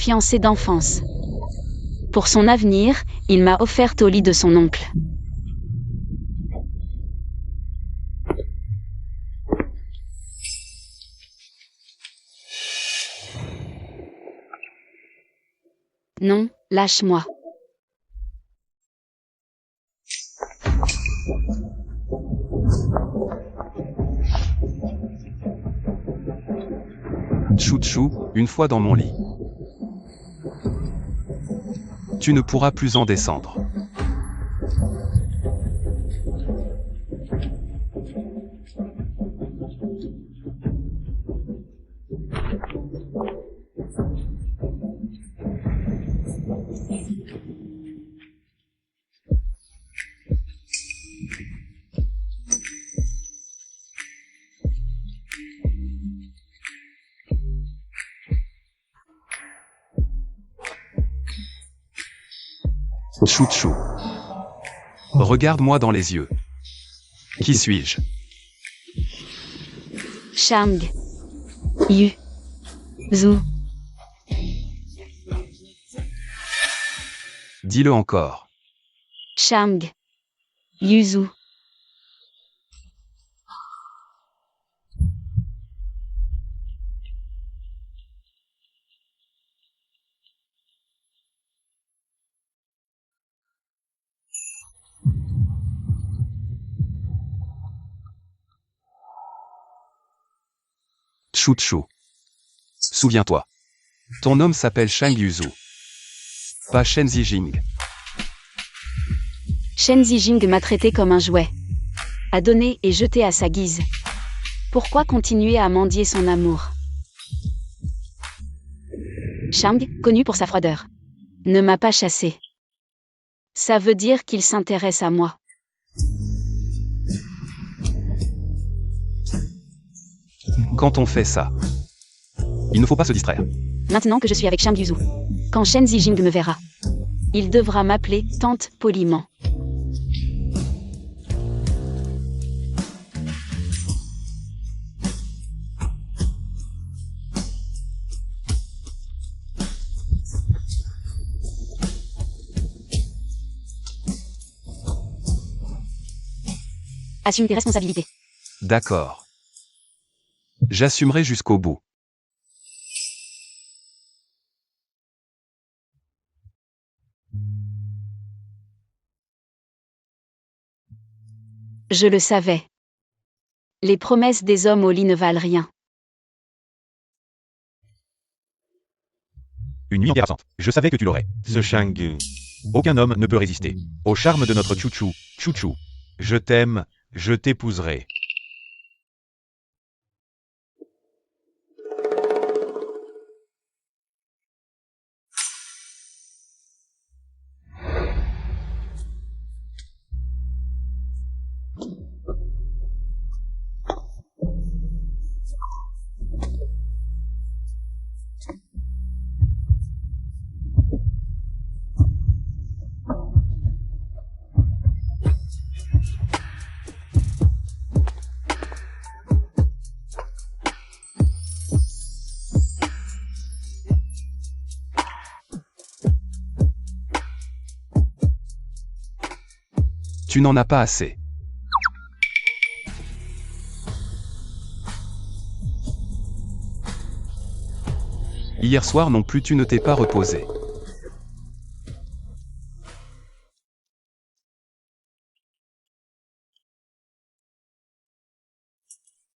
fiancée d'enfance. Pour son avenir, il m'a offerte au lit de son oncle. Non, lâche-moi. Chou-chou, une fois dans mon lit. Tu ne pourras plus en descendre. Chou-chou. Regarde-moi dans les yeux. Qui suis-je? Shang. Yu. Zhu. Dis-le encore. Shang. Yuzu. Chou-chou. Souviens-toi. Ton homme s'appelle Shang Yuzu. Pas Shen Zijing. Shen Zijing m'a traité comme un jouet. A donné et jeté à sa guise. Pourquoi continuer à mendier son amour? Shang, connu pour sa froideur, ne m'a pas chassé. Ça veut dire qu'il s'intéresse à moi. Quand on fait ça, il ne faut pas se distraire. Maintenant que je suis avec Shang Yuzu, quand Shen Zijing me verra, il devra m'appeler tante poliment. Assume tes responsabilités. D'accord. J'assumerai jusqu'au bout. Je le savais. Les promesses des hommes au lit ne valent rien. Une nuit embarrassante. Je savais que tu l'aurais. Ce Shang. Aucun homme ne peut résister au charme de notre chouchou. Chouchou. Je t'aime, je t'épouserai. Tu n'en as pas assez. Hier soir non plus tu ne t'es pas reposé.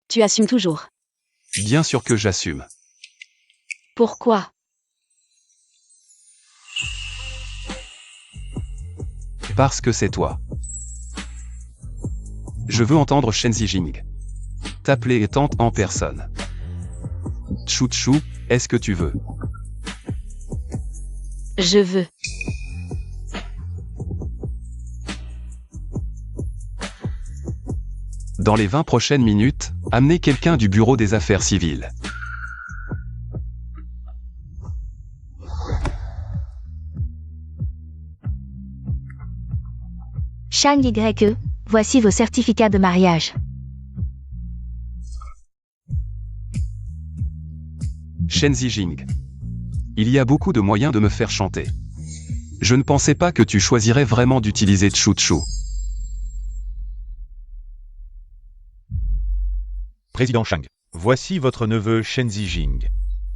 Tu assumes toujours. Bien sûr que j'assume. Pourquoi? Parce que c'est toi. Je veux entendre Shen Zijing t'appeler tante en personne. Chou-chou, est-ce que tu veux? Je veux. Dans les 20 prochaines minutes, amenez quelqu'un du bureau des affaires civiles. Shang YE, voici vos certificats de mariage. Shen Zijing. Il y a beaucoup de moyens de me faire chanter. Je ne pensais pas que tu choisirais vraiment d'utiliser Chou-Chou. Président Shang, voici votre neveu Shen Zijing.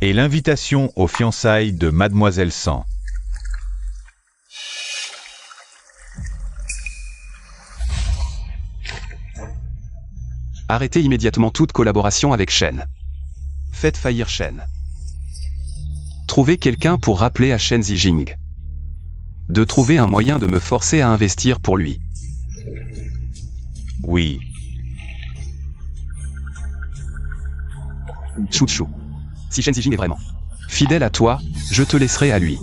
Et l'invitation aux fiançailles de Mademoiselle San. Arrêtez immédiatement toute collaboration avec Shen. Faites faillir Shen. Trouvez quelqu'un pour rappeler à Shen Zijing. De trouver un moyen de me forcer à investir pour lui. Oui. Chou-Chou. Si Shen Zijing est vraiment fidèle à toi, je te laisserai à lui.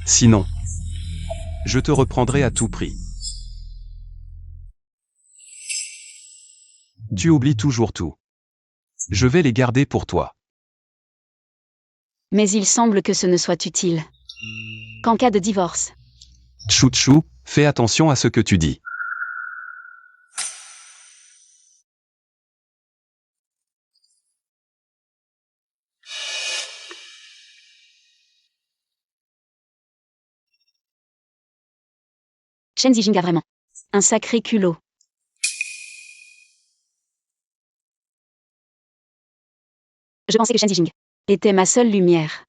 Sinon, je te reprendrai à tout prix. Tu oublies toujours tout. Je vais les garder pour toi. Mais il semble que ce ne soit utile. Qu'en cas de divorce. Chou-Chou, fais attention à ce que tu dis. Shen Zijing a vraiment un sacré culot. Je pensais que Shen Zijing était ma seule lumière.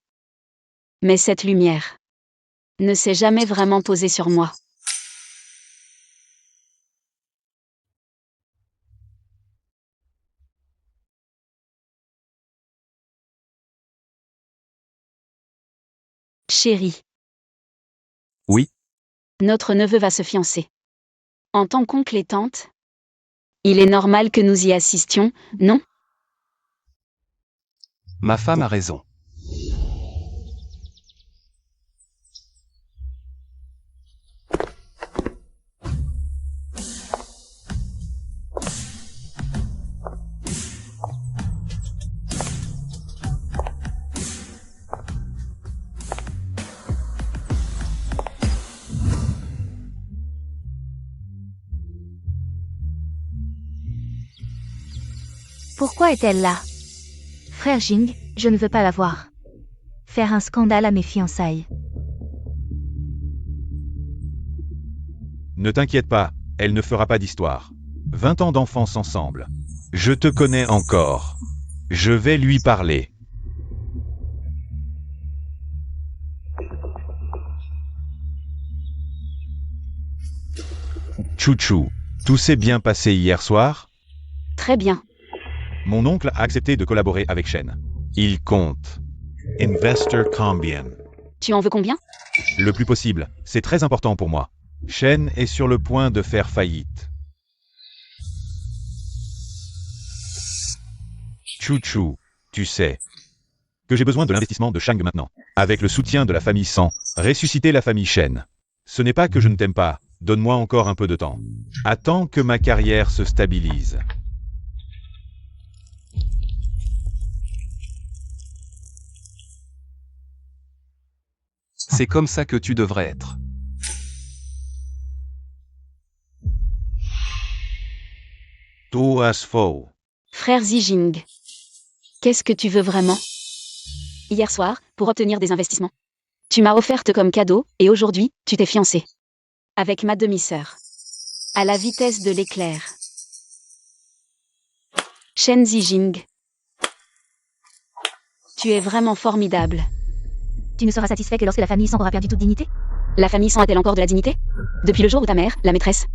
Mais cette lumière ne s'est jamais vraiment posée sur moi. Chérie. Oui. Notre neveu va se fiancer. En tant qu'oncle et tante, il est normal que nous y assistions, non? Ma femme a raison. Pourquoi est-elle là? Frère Jing, je ne veux pas la voir. Faire un scandale à mes fiançailles. Ne t'inquiète pas, elle ne fera pas d'histoire. 20 ans d'enfance ensemble. Je te connais encore. Je vais lui parler. Chou-Chou, tout s'est bien passé hier soir? Très bien. Mon oncle a accepté de collaborer avec Shen. Il compte. Investor combien? Tu en veux combien? Le plus possible, c'est très important pour moi. Shen est sur le point de faire faillite. Chou-Chou, tu sais que j'ai besoin de l'investissement de Shang maintenant. Avec le soutien de la famille San, ressusciter la famille Shen. Ce n'est pas que je ne t'aime pas, donne-moi encore un peu de temps. Attends que ma carrière se stabilise. C'est comme ça que tu devrais être. Tu as faux. Frère Zijing. Qu'est-ce que tu veux vraiment? Hier soir, pour obtenir des investissements. Tu m'as offerte comme cadeau, et aujourd'hui, tu t'es fiancé. Avec ma demi-sœur. À la vitesse de l'éclair. Shen Zijing. Tu es vraiment formidable. Tu ne seras satisfait que lorsque la famille San aura perdu toute dignité? La famille San a-t-elle encore de la dignité? Depuis le jour où ta mère, la maîtresse,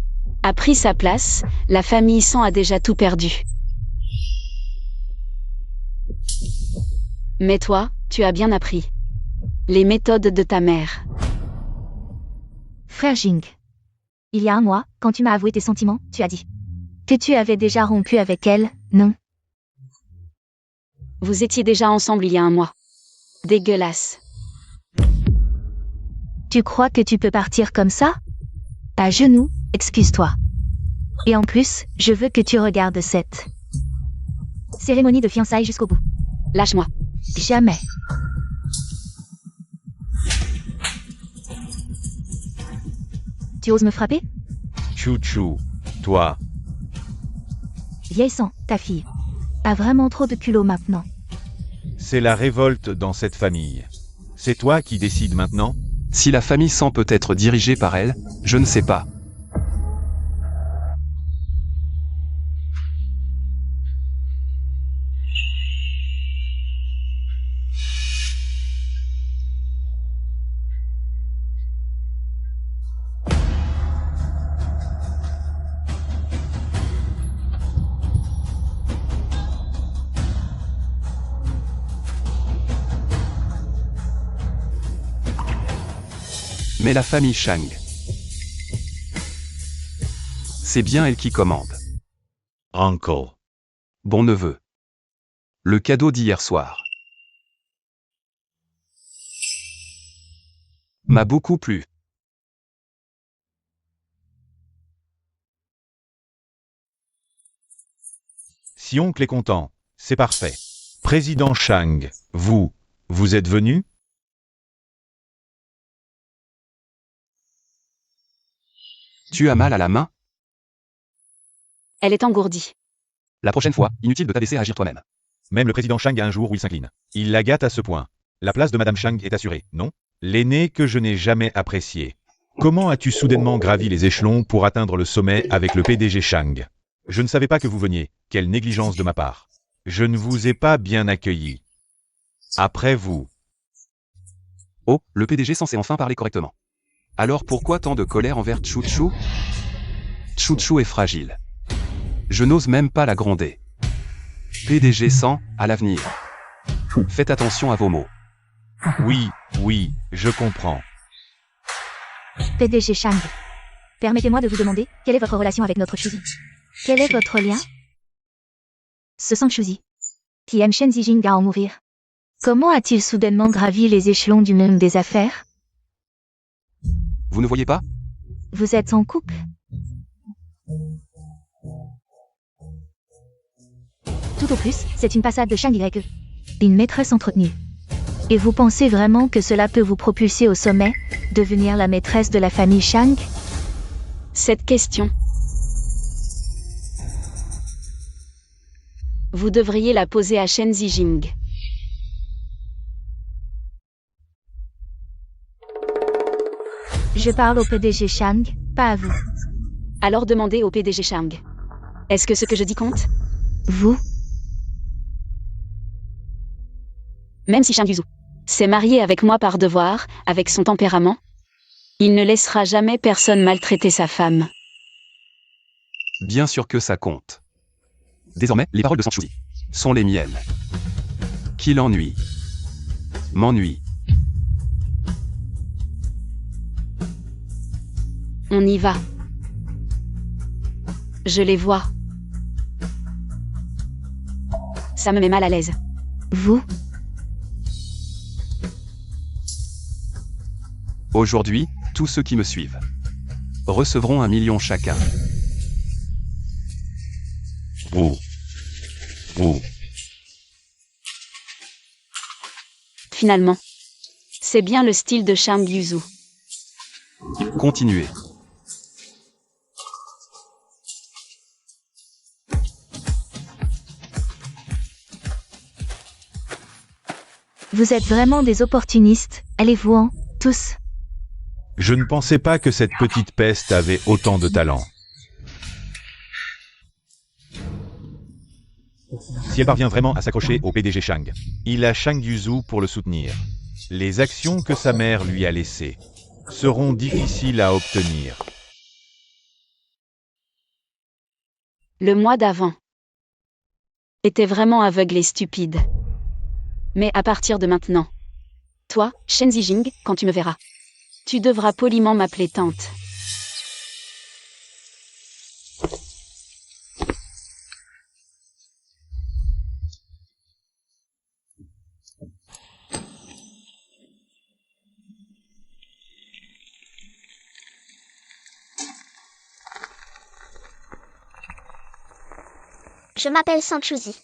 a pris sa place, la famille San a déjà tout perdu. Mais toi, tu as bien appris. Les méthodes de ta mère. Frère Jing. Il y a un mois, quand tu m'as avoué tes sentiments, tu as dit que tu avais déjà rompu avec elle, non? Vous étiez déjà ensemble il y a un mois. Dégueulasse. Tu crois que tu peux partir comme ça? À genoux, excuse-toi. Et en plus, je veux que tu regardes cette cérémonie de fiançailles jusqu'au bout. Lâche-moi. Jamais. Tu oses me frapper? Chou-Chou, toi. Vieille San, ta fille, a vraiment trop de culot maintenant. C'est la révolte dans cette famille. C'est toi qui décides maintenant? Si la famille San peut être dirigée par elle, je ne sais pas. Mais la famille Shang. C'est bien elle qui commande. Uncle. Bon neveu. Le cadeau d'hier soir m'a beaucoup plu. Si oncle est content, c'est parfait. Président Shang, vous êtes venu? Tu as mal à la main? Elle est engourdie. La prochaine fois, inutile de t'abaisser à agir toi-même. Même le président Shang a un jour où il s'incline. Il la gâte à ce point. La place de Madame Shang est assurée, non? L'aîné que je n'ai jamais apprécié. Comment as-tu soudainement gravi les échelons pour atteindre le sommet avec le PDG Shang? Je ne savais pas que vous veniez. Quelle négligence de ma part. Je ne vous ai pas bien accueilli. Après vous. Oh, le PDG censé enfin parler correctement. Alors pourquoi tant de colère envers Chouchou? Chouchou est fragile. Je n'ose même pas la gronder. PDG 100, à l'avenir. Faites attention à vos mots. Oui, je comprends. PDG Shang. Permettez-moi de vous demander, quelle est votre relation avec notre Shuzi? Quel est votre lien? Ce sang Shuzi, qui aime Shen Zijing à en mourir. Comment a-t-il soudainement gravi les échelons du monde des affaires? Vous ne voyez pas? Vous êtes en couple? Tout au plus, c'est une passade de Shang YE. Une maîtresse entretenue. Et vous pensez vraiment que cela peut vous propulser au sommet, devenir la maîtresse de la famille Shang? Cette question. Vous devriez la poser à Shen Zijing. Je parle au PDG Shang, pas à vous. Alors demandez au PDG Shang. Est-ce que ce que je dis compte? Vous? Même si Shang Yuzu s'est marié avec moi par devoir, avec son tempérament, il ne laissera jamais personne maltraiter sa femme. Bien sûr que ça compte. Désormais, les paroles de Sanchuzi sont les miennes. Qui l'ennuie? M'ennuie. On y va. Je les vois. Ça me met mal à l'aise. Vous? Aujourd'hui, tous ceux qui me suivent recevront 1 million chacun. Vous. Finalement. C'est bien le style de Shang Yuzu. Continuez. Vous êtes vraiment des opportunistes, allez-vous-en, tous. Je ne pensais pas que cette petite peste avait autant de talent. Si elle parvient vraiment à s'accrocher au PDG Shang, il a Shang Yuzu pour le soutenir. Les actions que sa mère lui a laissées seront difficiles à obtenir. Le mois d'avant était vraiment aveugle et stupide. Mais à partir de maintenant, toi, Shen Zijing, quand tu me verras, tu devras poliment m'appeler tante. Je m'appelle Sanchuzi.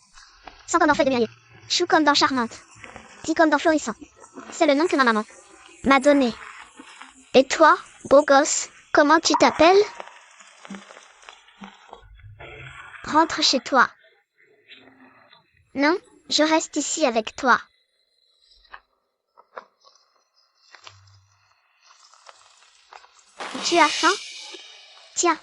San comme dans Feuille de Mûrier. Chou comme dans Charmante. Di comme dans Florissant. C'est le nom que ma maman m'a donné. Et toi, beau gosse, comment tu t'appelles? Rentre chez toi. Non, je reste ici avec toi. Tu as faim? Tiens.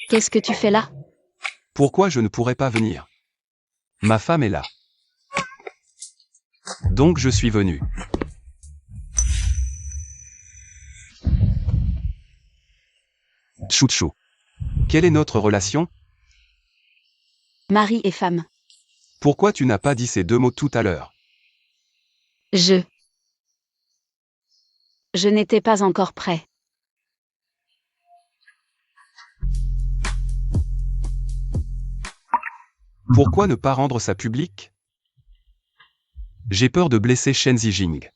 Qu'est-ce que tu fais là? Pourquoi je ne pourrais pas venir? Ma femme est là. Donc je suis venu. Chouchou. Quelle est notre relation? Mari et femme. Pourquoi tu n'as pas dit ces deux mots tout à l'heure? Je n'étais pas encore prêt. Pourquoi ne pas rendre ça public? J'ai peur de blesser Shen Zijing.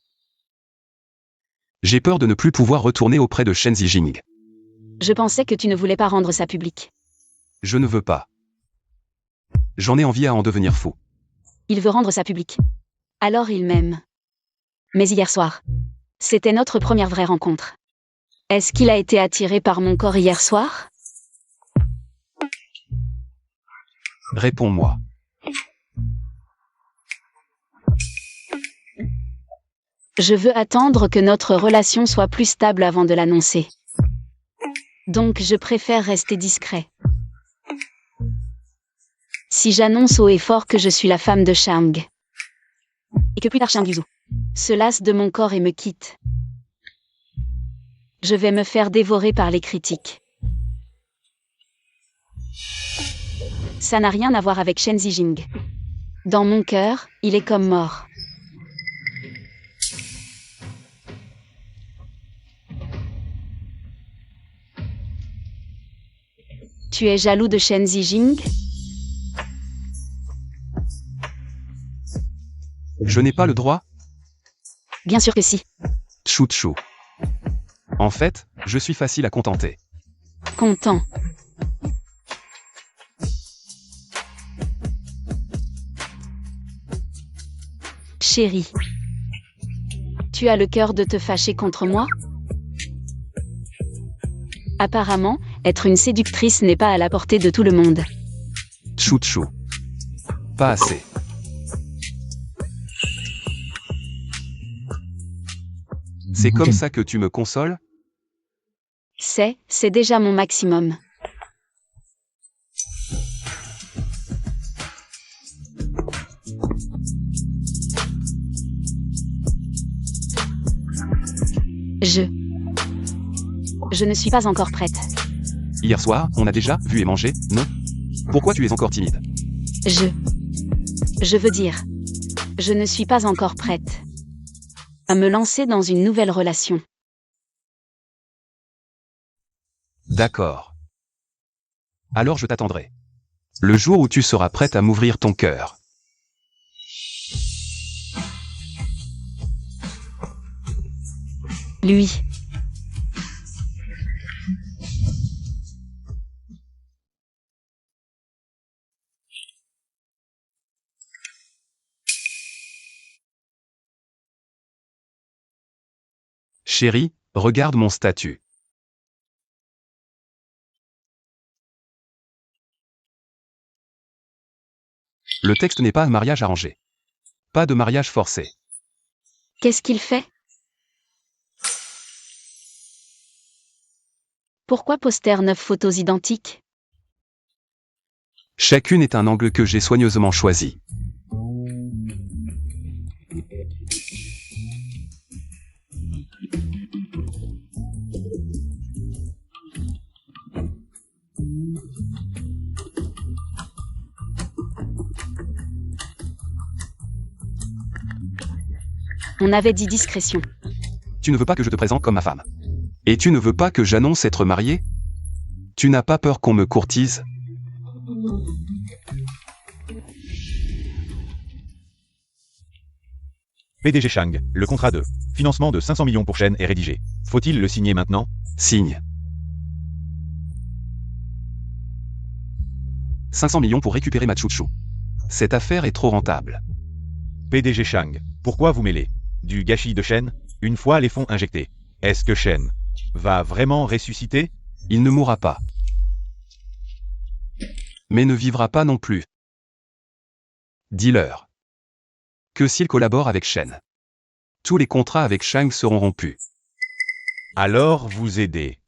J'ai peur de ne plus pouvoir retourner auprès de Shen Zijing. Je pensais que tu ne voulais pas rendre ça public. Je ne veux pas. J'en ai envie à en devenir fou. Il veut rendre ça public. Alors il m'aime. Mais hier soir, c'était notre première vraie rencontre. Est-ce qu'il a été attiré par mon corps hier soir? Réponds-moi. Je veux attendre que notre relation soit plus stable avant de l'annoncer. Donc je préfère rester discret. Si j'annonce haut et fort que je suis la femme de Shang, et que plus tard Shang Yuzu se lasse de mon corps et me quitte, je vais me faire dévorer par les critiques. Ça n'a rien à voir avec Shen Zijing. Dans mon cœur, il est comme mort. Tu es jaloux de Shen Zijing? Je n'ai pas le droit? Bien sûr que si. Chouchou. En fait, je suis facile à contenter. Content. Chérie. Tu as le cœur de te fâcher contre moi? Apparemment, être une séductrice n'est pas à la portée de tout le monde. Chouchou. Pas assez. C'est comme ça que tu me consoles? C'est déjà mon maximum. Je ne suis pas encore prête. Hier soir, on a déjà vu et mangé, non? Pourquoi tu es encore timide? Je veux dire, je ne suis pas encore prête à me lancer dans une nouvelle relation. D'accord. Alors je t'attendrai. Le jour où tu seras prête à m'ouvrir ton cœur. Lui. Chérie, regarde mon statut. Le texte n'est pas un mariage arrangé. Pas de mariage forcé. Qu'est-ce qu'il fait? Pourquoi poster 9 photos identiques? Chacune est un angle que j'ai soigneusement choisi. On avait dit discrétion. Tu ne veux pas que je te présente comme ma femme. Et tu ne veux pas que j'annonce être marié? Tu n'as pas peur qu'on me courtise? PDG Shang, le contrat de financement de 500 millions pour Shen est rédigé. Faut-il le signer maintenant? Signe. 500 millions pour récupérer ma chouchou. Cette affaire est trop rentable. PDG Shang, pourquoi vous mêlez du gâchis de Shen une fois les fonds injectés? Est-ce que Shen va vraiment ressusciter? Il ne mourra pas. Mais ne vivra pas non plus. Dis-leur. Que s'il collabore avec Shen, tous les contrats avec Shang seront rompus. Alors vous aidez.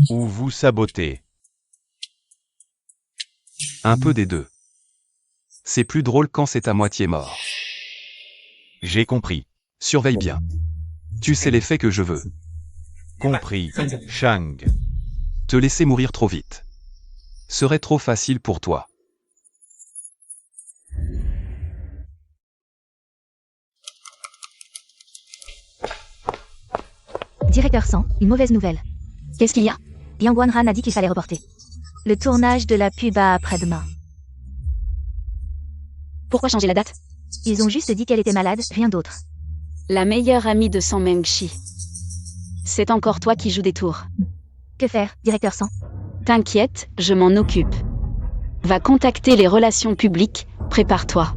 Ou vous sabotez. Un peu des deux. C'est plus drôle quand c'est à moitié mort. J'ai compris. Surveille bien. Tu sais l'effet que je veux. Compris. Shang. Te laisser mourir trop vite serait trop facile pour toi. Directeur 100, une mauvaise nouvelle. Qu'est-ce qu'il y a? Yang Wanhan a dit qu'il fallait reporter le tournage de la pub à après-demain. Pourquoi changer la date? Ils ont juste dit qu'elle était malade, rien d'autre. La meilleure amie de Sang Mengshi. C'est encore toi qui joues des tours. Que faire, directeur 100? T'inquiète, je m'en occupe. Va contacter les relations publiques, prépare-toi.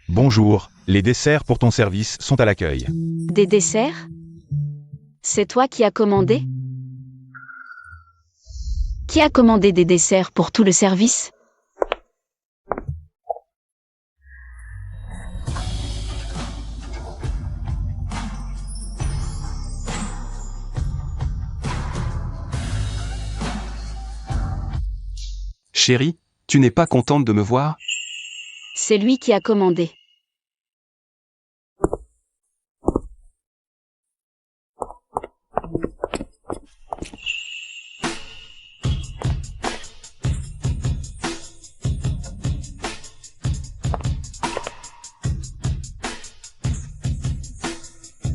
Bonjour, les desserts pour ton service sont à l'accueil. Des desserts? C'est toi qui as commandé? Qui a commandé des desserts pour tout le service? Chérie, tu n'es pas contente de me voir? C'est lui qui a commandé.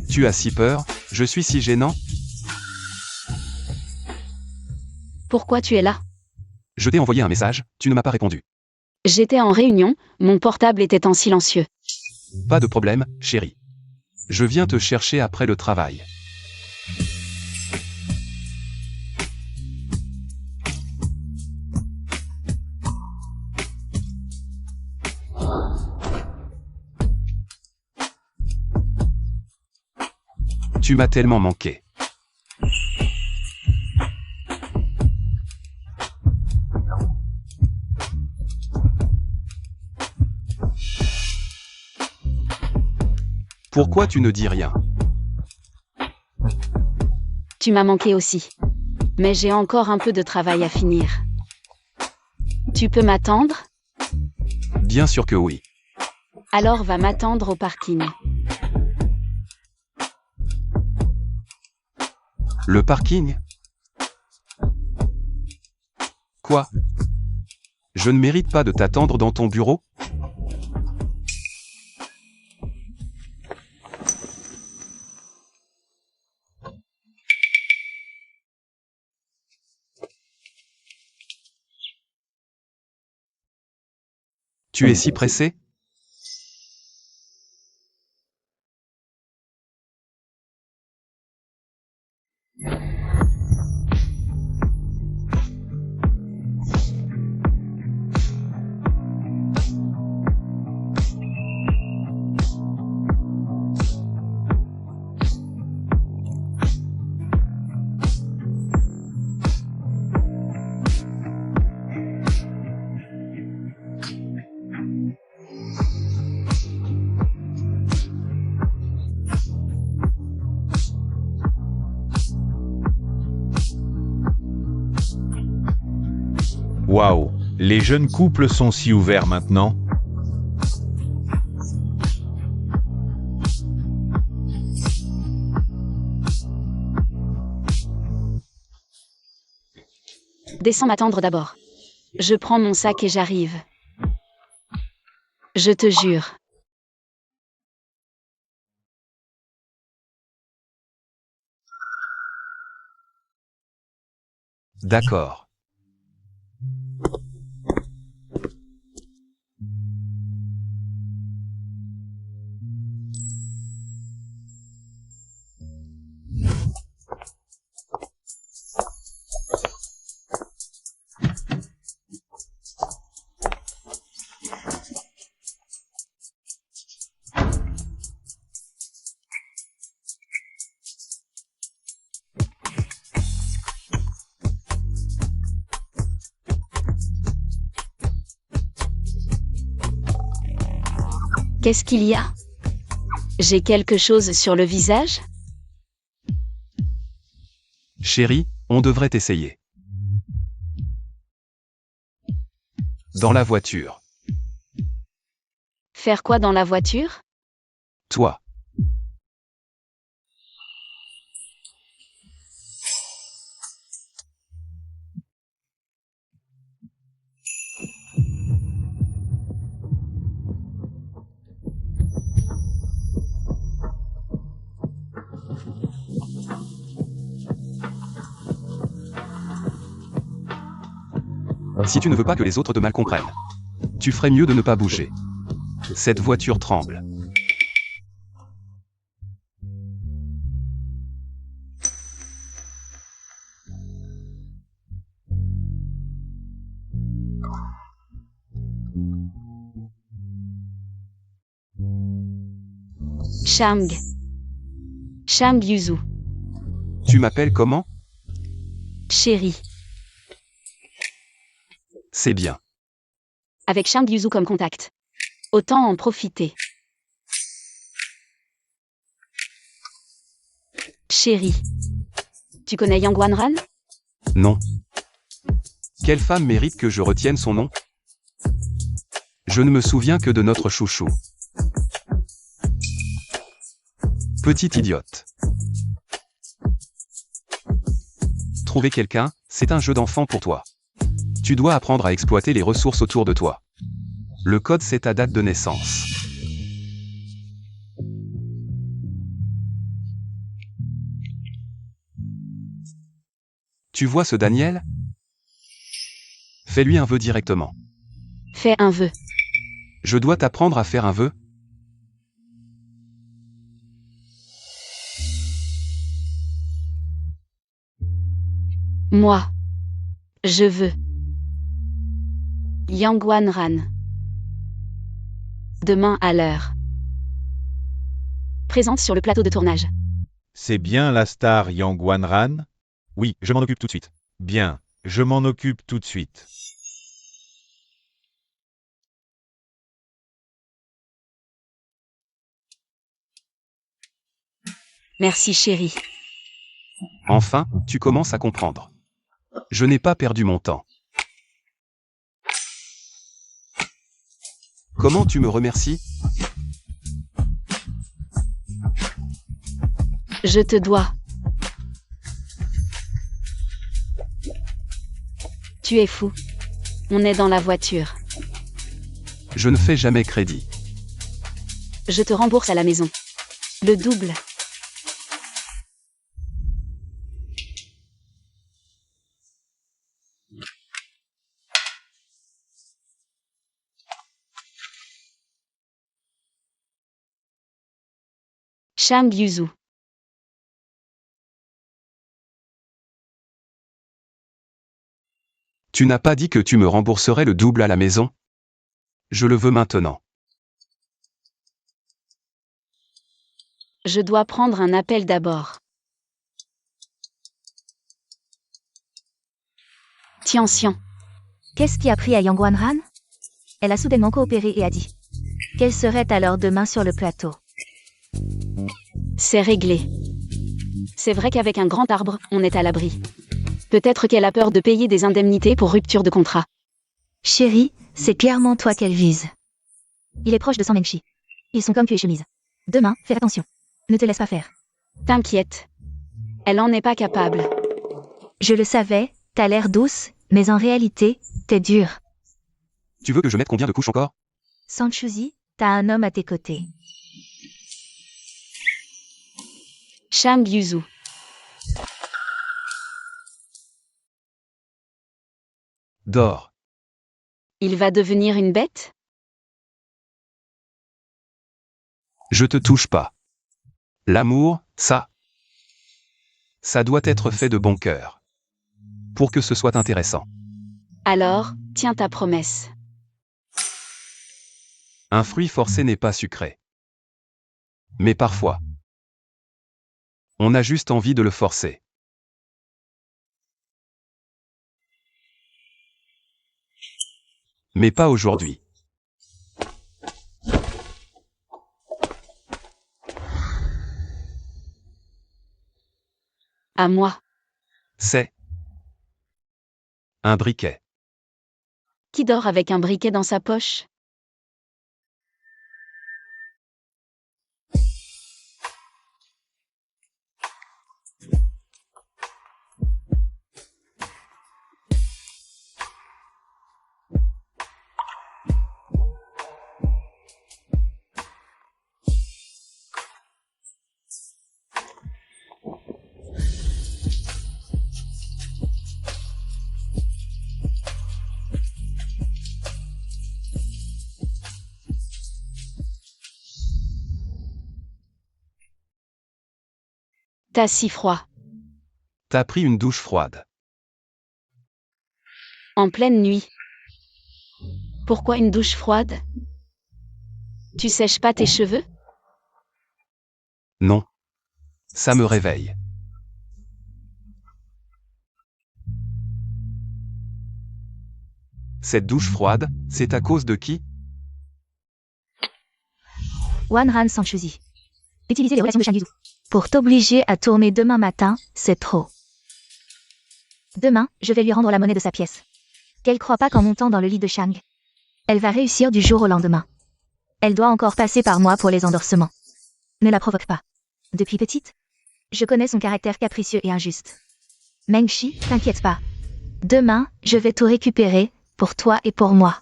Tu as si peur, je suis si gênant? Pourquoi tu es là? Je t'ai envoyé un message, tu ne m'as pas répondu. J'étais en réunion, mon portable était en silencieux. Pas de problème, chérie. Je viens te chercher après le travail. Tu m'as tellement manqué. Pourquoi tu ne dis rien? Tu m'as manqué aussi. Mais j'ai encore un peu de travail à finir. Tu peux m'attendre? Bien sûr que oui. Alors va m'attendre au parking. Le parking? Quoi? Je ne mérite pas de t'attendre dans ton bureau? Tu es si pressé? Waouh, les jeunes couples sont si ouverts maintenant. Descends m'attendre d'abord. Je prends mon sac et j'arrive. Je te jure. D'accord. Qu'est-ce qu'il y a? J'ai quelque chose sur le visage? Chérie, on devrait essayer. Dans la voiture. Faire quoi dans la voiture? Toi. Si tu ne veux pas que les autres te mal comprennent, tu ferais mieux de ne pas bouger. Cette voiture tremble. Shamg. Shamg Yuzu. Tu m'appelles comment? Chérie. C'est bien. Avec Shamg Yuzu comme contact. Autant en profiter. Chérie. Tu connais Yang Wanran? Non. Quelle femme mérite que je retienne son nom? Je ne me souviens que de notre chouchou. Petite idiote. Trouver quelqu'un, c'est un jeu d'enfant pour toi. Tu dois apprendre à exploiter les ressources autour de toi. Le code, c'est ta date de naissance. Tu vois ce Daniel? Fais-lui un vœu directement. Fais un vœu. Je dois t'apprendre à faire un vœu? Moi. Je veux. Yang Wanran. Demain à l'heure. Présente sur le plateau de tournage. C'est bien la star Yang Wanran? Oui, je m'en occupe tout de suite. Bien, je m'en occupe tout de suite. Merci chérie. Enfin, tu commences à comprendre. Je n'ai pas perdu mon temps. Comment tu me remercies? Je te dois. Tu es fou. On est dans la voiture. Je ne fais jamais crédit. Je te rembourse à la maison. Le double. Shamg Yuzu. Tu n'as pas dit que tu me rembourserais le double à la maison? Je le veux maintenant. Je dois prendre un appel d'abord. Tianxian. Qu'est-ce qui a pris à Yang Wanran? Elle a soudainement coopéré et a dit. Quelle serait alors demain sur le plateau? C'est réglé. C'est vrai qu'avec un grand arbre, on est à l'abri. Peut-être qu'elle a peur de payer des indemnités pour rupture de contrat. Chérie, c'est clairement toi qu'elle vise. Il est proche de Sanmenchi. Ils sont comme cul et chemise. Demain, fais attention. Ne te laisse pas faire. T'inquiète. Elle en est pas capable. Je le savais, t'as l'air douce, mais en réalité, t'es dure. Tu veux que je mette combien de couches encore? Sanchuzi, t'as un homme à tes côtés. Shamg Yuzu. Dors. Il va devenir une bête? Je te touche pas. L'amour, ça doit être fait de bon cœur. Pour que ce soit intéressant. Alors, tiens ta promesse. Un fruit forcé n'est pas sucré. Mais parfois, on a juste envie de le forcer. Mais pas aujourd'hui. À moi. C'est un briquet. Qui dort avec un briquet dans sa poche? T'as si froid. T'as pris une douche froide. En pleine nuit. Pourquoi une douche froide? Tu sèches pas tes cheveux? Non. Ça me réveille. Cette douche froide, c'est à cause de qui? Wanran sans choisi. Utiliser les relations de Shang Yuzu. Pour t'obliger à tourner demain matin, c'est trop. Demain, je vais lui rendre la monnaie de sa pièce. Qu'elle croit pas qu'en montant dans le lit de Shang, elle va réussir du jour au lendemain. Elle doit encore passer par moi pour les endorsements. Ne la provoque pas. Depuis petite, je connais son caractère capricieux et injuste. Mengshi, t'inquiète pas. Demain, je vais tout récupérer, pour toi et pour moi.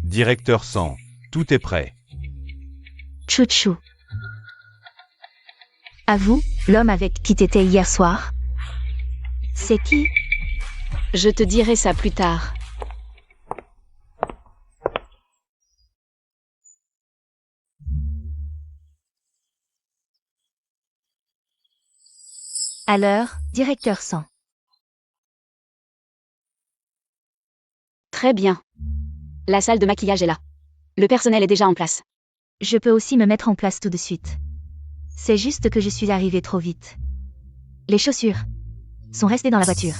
Directeur 100. Tout est prêt. Chouchou. À vous, l'homme avec qui t'étais hier soir. C'est qui? Je te dirai ça plus tard. À l'heure, directeur 100. Très bien. La salle de maquillage est là. Le personnel est déjà en place. Je peux aussi me mettre en place tout de suite. C'est juste que je suis arrivée trop vite. Les chaussures sont restées dans la voiture.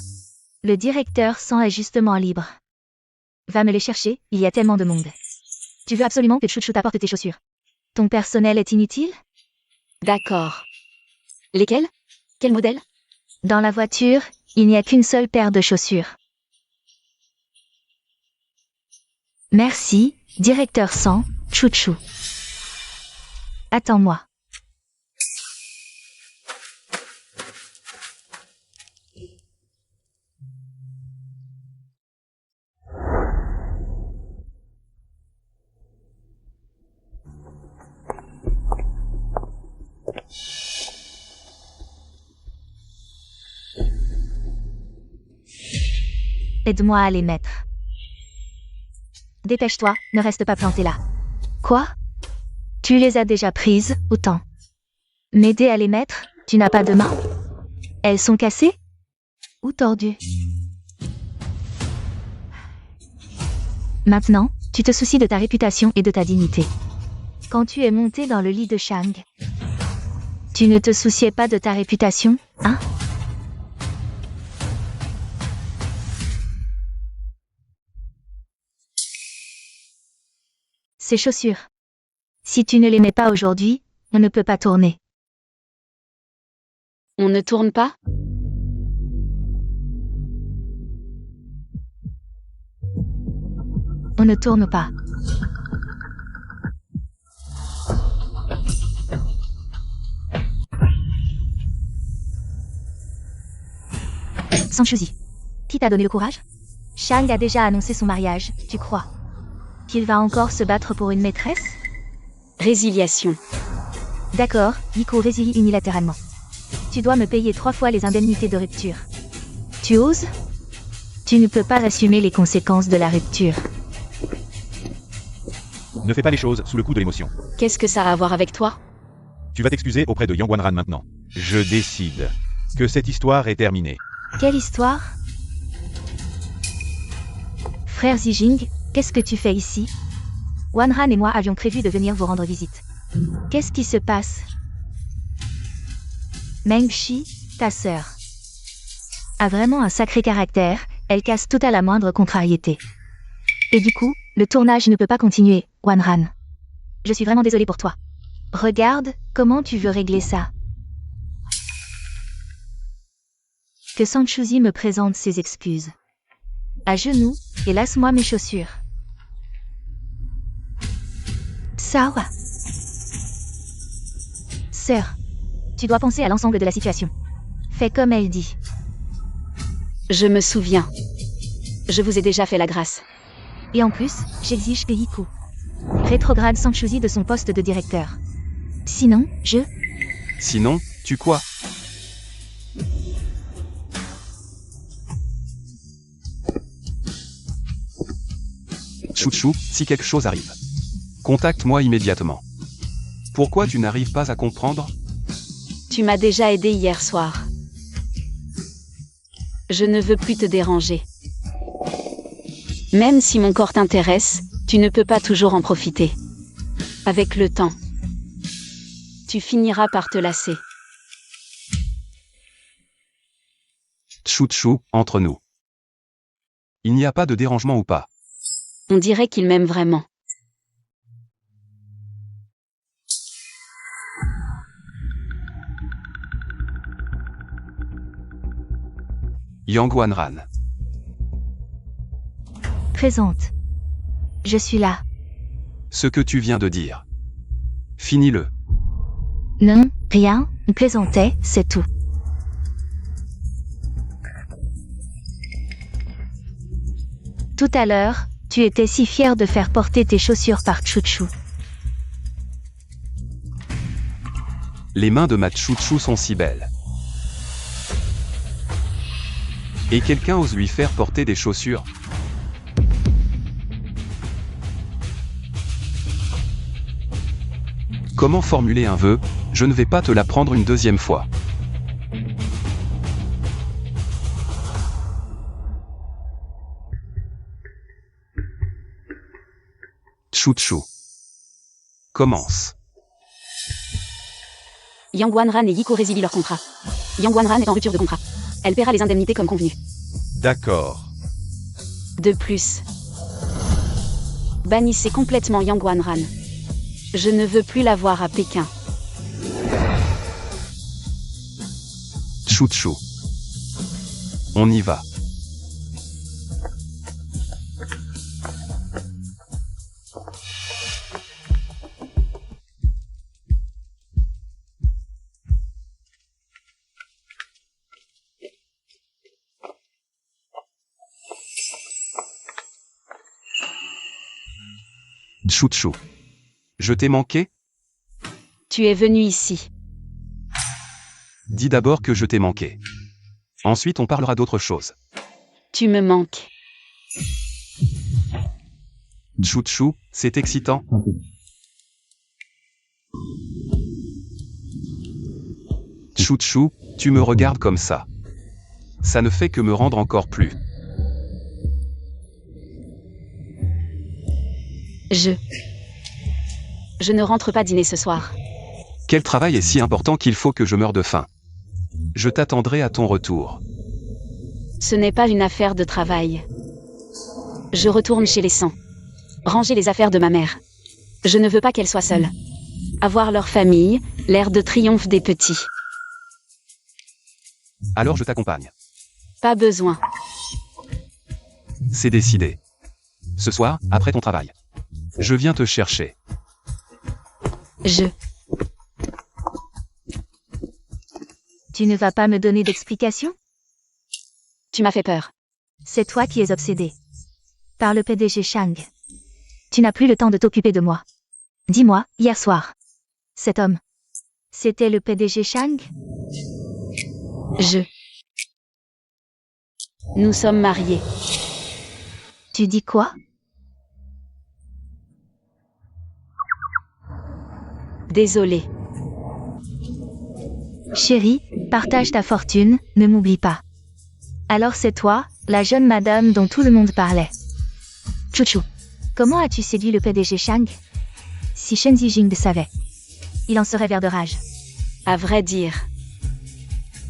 Le directeur 100 est justement libre. Va me les chercher, il y a tellement de monde. Tu veux absolument que Chouchou t'apporte tes chaussures. Ton personnel est inutile? D'accord. Lesquels? Quel modèle? Dans la voiture, il n'y a qu'une seule paire de chaussures. Merci, directeur 100, Chouchou. Attends-moi. Aide-moi à les mettre. Dépêche-toi, ne reste pas planté là. Quoi? Tu les as déjà prises, autant. M'aider à les mettre? Tu n'as pas de main? Elles sont cassées? Ou tordues? Maintenant, tu te soucies de ta réputation et de ta dignité. Quand tu es monté dans le lit de Shang, tu ne te souciais pas de ta réputation, hein? Ces chaussures. Si tu ne les mets pas aujourd'hui, on ne peut pas tourner. On ne tourne pas? On ne tourne pas. Sans choisi. Qui t'a donné le courage? Shang a déjà annoncé son mariage, tu crois qu'il va encore se battre pour une maîtresse? Résiliation. D'accord, Nico résilie unilatéralement. Tu dois me payer 3 fois les indemnités de rupture. Tu oses? Tu ne peux pas assumer les conséquences de la rupture. Ne fais pas les choses sous le coup de l'émotion. Qu'est-ce que ça a à voir avec toi? Tu vas t'excuser auprès de Yang Wanran maintenant. Je décide que cette histoire est terminée. Quelle histoire? Frère Zijing, qu'est-ce que tu fais ici? Wanran et moi avions prévu de venir vous rendre visite. Qu'est-ce qui se passe? Mengshi, ta sœur, a vraiment un sacré caractère, elle casse tout à la moindre contrariété. Et du coup, le tournage ne peut pas continuer, Wanran. Je suis vraiment désolée pour toi. Regarde, comment tu veux régler ça? Que Sanchuzi me présente ses excuses. À genoux, et laisse-moi mes chaussures. Sawa. Sœur, tu dois penser à l'ensemble de la situation. Fais comme elle dit. Je me souviens. Je vous ai déjà fait la grâce. Et en plus, j'exige que Hiku rétrograde Sanchuzi de son poste de directeur. Sinon, Sinon, tu quoi? Chouchou, si quelque chose arrive, contacte-moi immédiatement. Pourquoi tu n'arrives pas à comprendre? Tu m'as déjà aidé hier soir. Je ne veux plus te déranger. Même si mon corps t'intéresse, tu ne peux pas toujours en profiter. Avec le temps, tu finiras par te lasser. Chouchou, entre nous. Il n'y a pas de dérangement ou pas? On dirait qu'il m'aime vraiment. Yang Wanran. présente. Je suis là. Ce que tu viens de dire. Finis-le. Non, rien, on plaisantait, c'est tout. Tout à l'heure, tu étais si fier de faire porter tes chaussures par Chouchou. Les mains de ma Chouchou sont si belles. Et quelqu'un ose lui faire porter des chaussures? Comment formuler un vœu? Je ne vais pas te l'apprendre une deuxième fois. Chouchou. Commence. Yang Wanran et Yiko résilient leur contrat. Yang Wanran est en rupture de contrat. Elle paiera les indemnités comme convenu. D'accord. De plus, bannissez complètement Yang Wanran. Je ne veux plus la voir à Pékin. Chouchou. On y va. Chouchou. Je t'ai manqué? Tu es venu ici. Dis d'abord que je t'ai manqué. Ensuite on parlera d'autre chose. Tu me manques. Chouchou, c'est excitant. Chouchou, tu me regardes comme ça. Ça ne fait que me rendre encore plus. Je ne rentre pas dîner ce soir. Quel travail est si important qu'il faut que je meure de faim? Je t'attendrai à ton retour. Ce n'est pas une affaire de travail. Je retourne chez les Sangs. Ranger les affaires de ma mère. Je ne veux pas qu'elle soit seule. Avoir leur famille, l'air de triomphe des petits. Alors je t'accompagne. Pas besoin. C'est décidé. Ce soir, après ton travail. Je viens te chercher. Tu ne vas pas me donner d'explication? Tu m'as fait peur. C'est toi qui es obsédé par le PDG Shang. Tu n'as plus le temps de t'occuper de moi. Dis-moi, hier soir, cet homme, c'était le PDG Shang? Nous sommes mariés. Tu dis quoi? Désolée. Chérie, partage ta fortune, ne m'oublie pas. Alors c'est toi, la jeune madame dont tout le monde parlait. Chouchou, comment as-tu séduit le PDG Shang? Si Shen Zijing le savait, il en serait vert de rage. À vrai dire,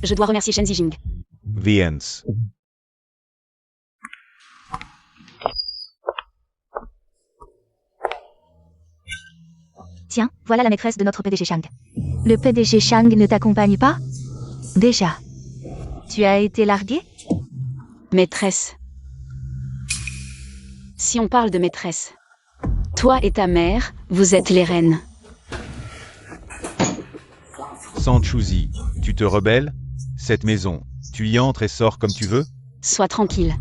je dois remercier Shen Zijing. Viens. Tiens, voilà la maîtresse de notre PDG Shang. Le PDG Shang ne t'accompagne pas? Déjà. Tu as été larguée? Maîtresse. Si on parle de maîtresse. Toi et ta mère, vous êtes les reines. Sanchuzi, tu te rebelles? Cette maison, tu y entres et sors comme tu veux? Sois tranquille.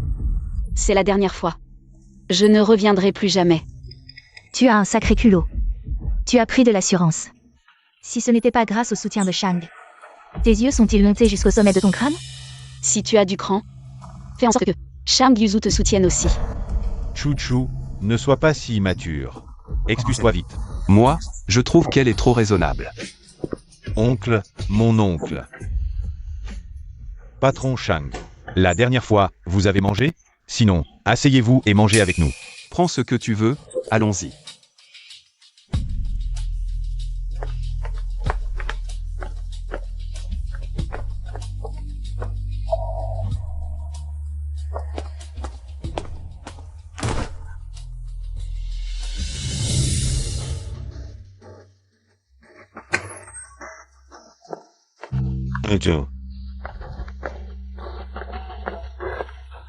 C'est la dernière fois. Je ne reviendrai plus jamais. Tu as un sacré culot. Tu as pris de l'assurance. Si ce n'était pas grâce au soutien de Shang. Tes yeux sont-ils montés jusqu'au sommet de ton crâne? Si tu as du cran, fais en sorte que Shang Yuzu te soutienne aussi. Chu, ne sois pas si immature. Excuse-toi vite. Moi, je trouve qu'elle est trop raisonnable. Oncle, mon oncle. Patron Shang. La dernière fois, vous avez mangé? Sinon, asseyez-vous et mangez avec nous. Prends ce que tu veux, allons-y.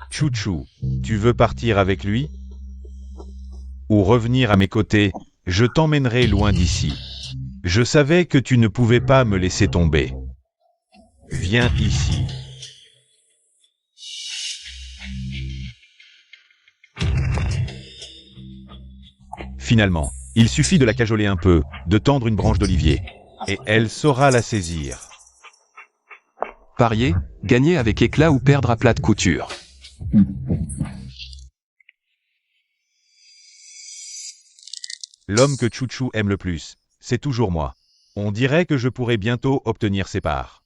Chouchou, tu veux partir avec lui? Ou revenir à mes côtés? Je t'emmènerai loin d'ici. Je savais que tu ne pouvais pas me laisser tomber. Viens ici. Finalement, il suffit de la cajoler un peu, de tendre une branche d'olivier, et elle saura la saisir. Parier, gagner avec éclat ou perdre à plat de couture. L'homme que Chouchou aime le plus, c'est toujours moi. On dirait que je pourrais bientôt obtenir ses parts.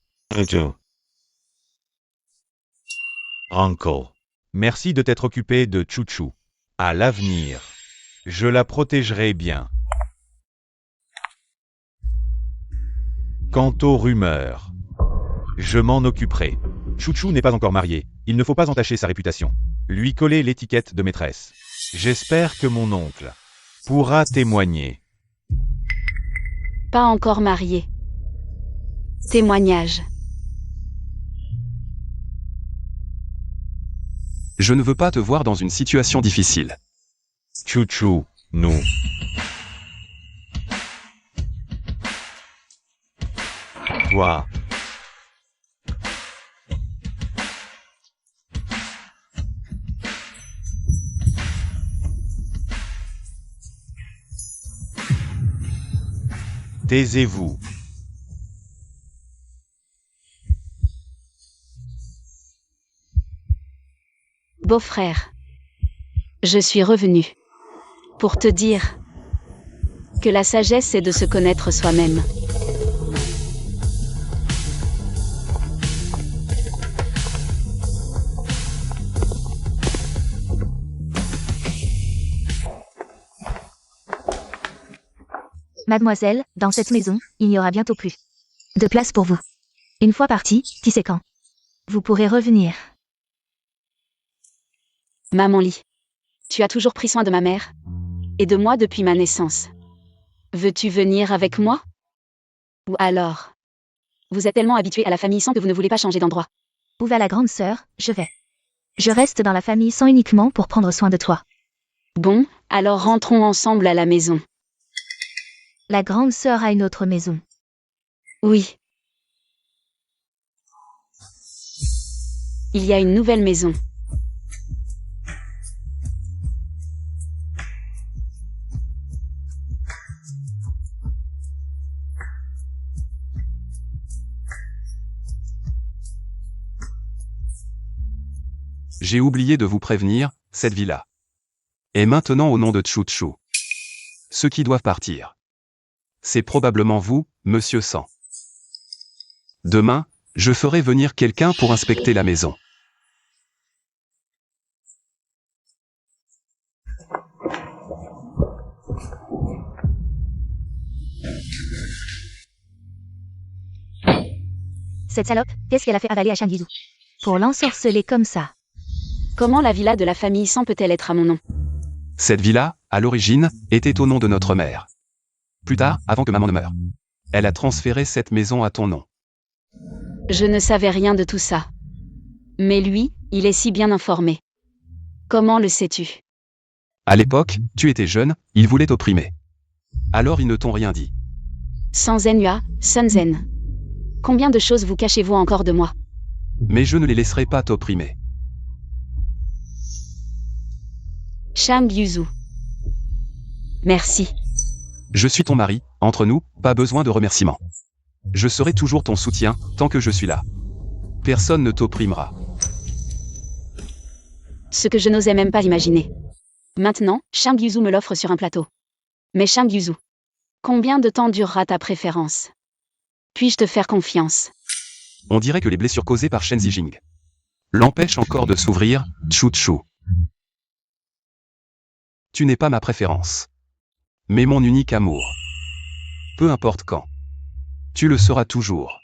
Uncle. Merci de t'être occupé de Chouchou. À l'avenir, je la protégerai bien. Quant aux rumeurs, je m'en occuperai. Chouchou n'est pas encore marié, il ne faut pas entacher sa réputation. Lui coller l'étiquette de maîtresse. J'espère que mon oncle pourra témoigner. Pas encore marié. Témoignage. Je ne veux pas te voir dans une situation difficile. Chouchou, nous. Toi. Taisez-vous. Beau-frère. Je suis revenu. Pour te dire que la sagesse c'est de se connaître soi-même. Mademoiselle, dans cette maison, il n'y aura bientôt plus de place pour vous. Une fois parti, qui sait quand vous pourrez revenir. Maman Lee. Tu as toujours pris soin de ma mère et de moi depuis ma naissance. Veux-tu venir avec moi? Ou alors, vous êtes tellement habitué à la famille sans que vous ne voulez pas changer d'endroit. Où va la grande sœur? Je vais. Je reste dans la famille sans uniquement pour prendre soin de toi. Bon, alors rentrons ensemble à la maison. La grande sœur a une autre maison. Oui. Il y a une nouvelle maison. J'ai oublié de vous prévenir, cette villa est maintenant au nom de Chouchou. Ceux qui doivent partir. C'est probablement vous, Monsieur San. Demain, je ferai venir quelqu'un pour inspecter la maison. Cette salope, qu'est-ce qu'elle a fait avaler à Shang Yuzu? Pour l'ensorceler comme ça. Comment la villa de la famille San peut-elle être à mon nom? Cette villa, à l'origine, était au nom de notre mère. Plus tard, avant que maman ne meure. Elle a transféré cette maison à ton nom. Je ne savais rien de tout ça. Mais lui, il est si bien informé. Comment le sais-tu? À l'époque, tu étais jeune, ils voulaient t'opprimer. Alors ils ne t'ont rien dit. Sanzhen Sunzen. Combien de choses vous cachez-vous encore de moi? Mais je ne les laisserai pas t'opprimer. Shang Yuzu. Merci. Je suis ton mari, entre nous, pas besoin de remerciements. Je serai toujours ton soutien, tant que je suis là. Personne ne t'opprimera. Ce que je n'osais même pas imaginer. Maintenant, Shang Yuzu me l'offre sur un plateau. Mais Shang Yuzu, combien de temps durera ta préférence? Puis-je te faire confiance? On dirait que les blessures causées par Shen Zijing l'empêchent encore de s'ouvrir, Chu. Tu n'es pas ma préférence. Mais mon unique amour. Peu importe quand. Tu le seras toujours.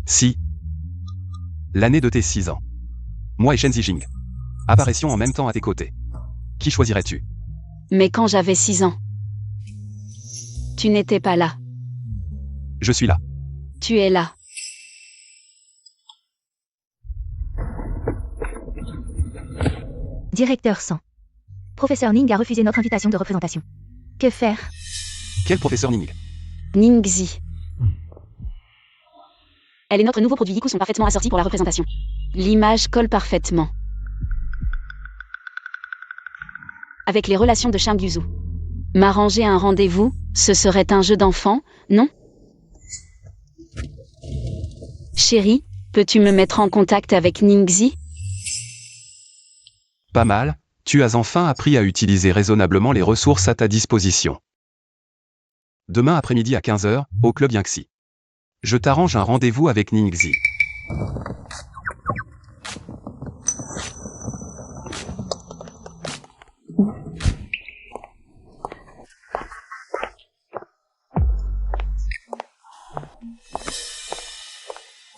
Si. L'année de tes 6 ans. Moi et Shen Zijing apparaissions en même temps à tes côtés. Qui choisirais-tu? Mais quand j'avais 6 ans. Tu n'étais pas là. Je suis là. Tu es là. Directeur 100. Professeur Ning a refusé notre invitation de représentation. Que faire? Quel professeur Ning? Ningxi. Elle et notre nouveau produit Yiku sont parfaitement assortis pour la représentation. L'image colle parfaitement. Avec les relations de Shang Yuzu. M'arranger un rendez-vous, ce serait un jeu d'enfant, non? Chérie, peux-tu me mettre en contact avec Ningxi? Pas mal, tu as enfin appris à utiliser raisonnablement les ressources à ta disposition. Demain après-midi à 15h, au club Yangxi. Je t'arrange un rendez-vous avec Ningxi.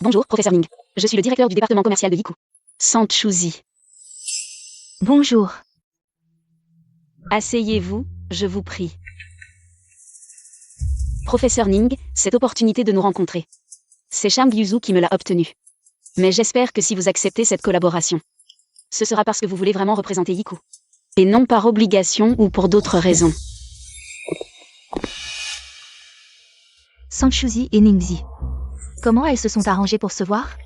Bonjour, professeur Ning. Je suis le directeur du département commercial de Yiku. Sanchuzi. Bonjour. Asseyez-vous, je vous prie. Professeur Ning, cette opportunité de nous rencontrer. C'est Shang Yuzu qui me l'a obtenue. Mais j'espère que si vous acceptez cette collaboration, ce sera parce que vous voulez vraiment représenter Yiku. Et non par obligation ou pour d'autres raisons. Sanchuzi et Ningxi. Comment elles se sont arrangées pour se voir?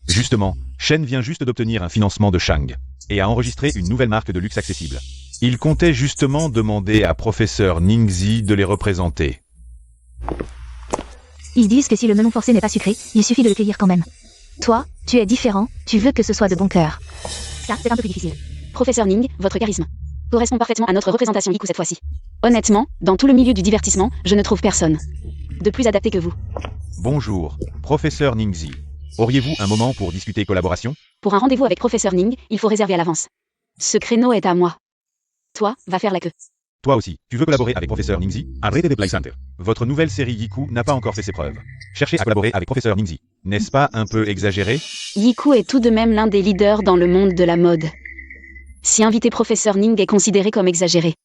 Justement, Shen vient juste d'obtenir un financement de Shang et a enregistré une nouvelle marque de luxe accessible. Il comptait justement demander à professeur Ningxi de les représenter. Ils disent que si le melon forcé n'est pas sucré, il suffit de le cueillir quand même. Toi, tu es différent, tu veux que ce soit de bon cœur. Ça, c'est un peu plus difficile. Professeur Ning, votre charisme correspond parfaitement à notre représentation Yiku cette fois-ci. Honnêtement, dans tout le milieu du divertissement, je ne trouve personne de plus adapté que vous. Bonjour, professeur Ningxi. Auriez-vous un moment pour discuter collaboration? Pour un rendez-vous avec professeur Ning, il faut réserver à l'avance. Ce créneau est à moi. Toi, va faire la queue. Toi aussi, tu veux collaborer avec professeur Ningxi? Arrêtez des Play Center. Votre nouvelle série Yiku n'a pas encore fait ses preuves. Cherchez à collaborer avec professeur Ningxi. N'est-ce pas un peu exagéré? Yiku est tout de même l'un des leaders dans le monde de la mode. Si inviter professeur Ning est considéré comme exagéré,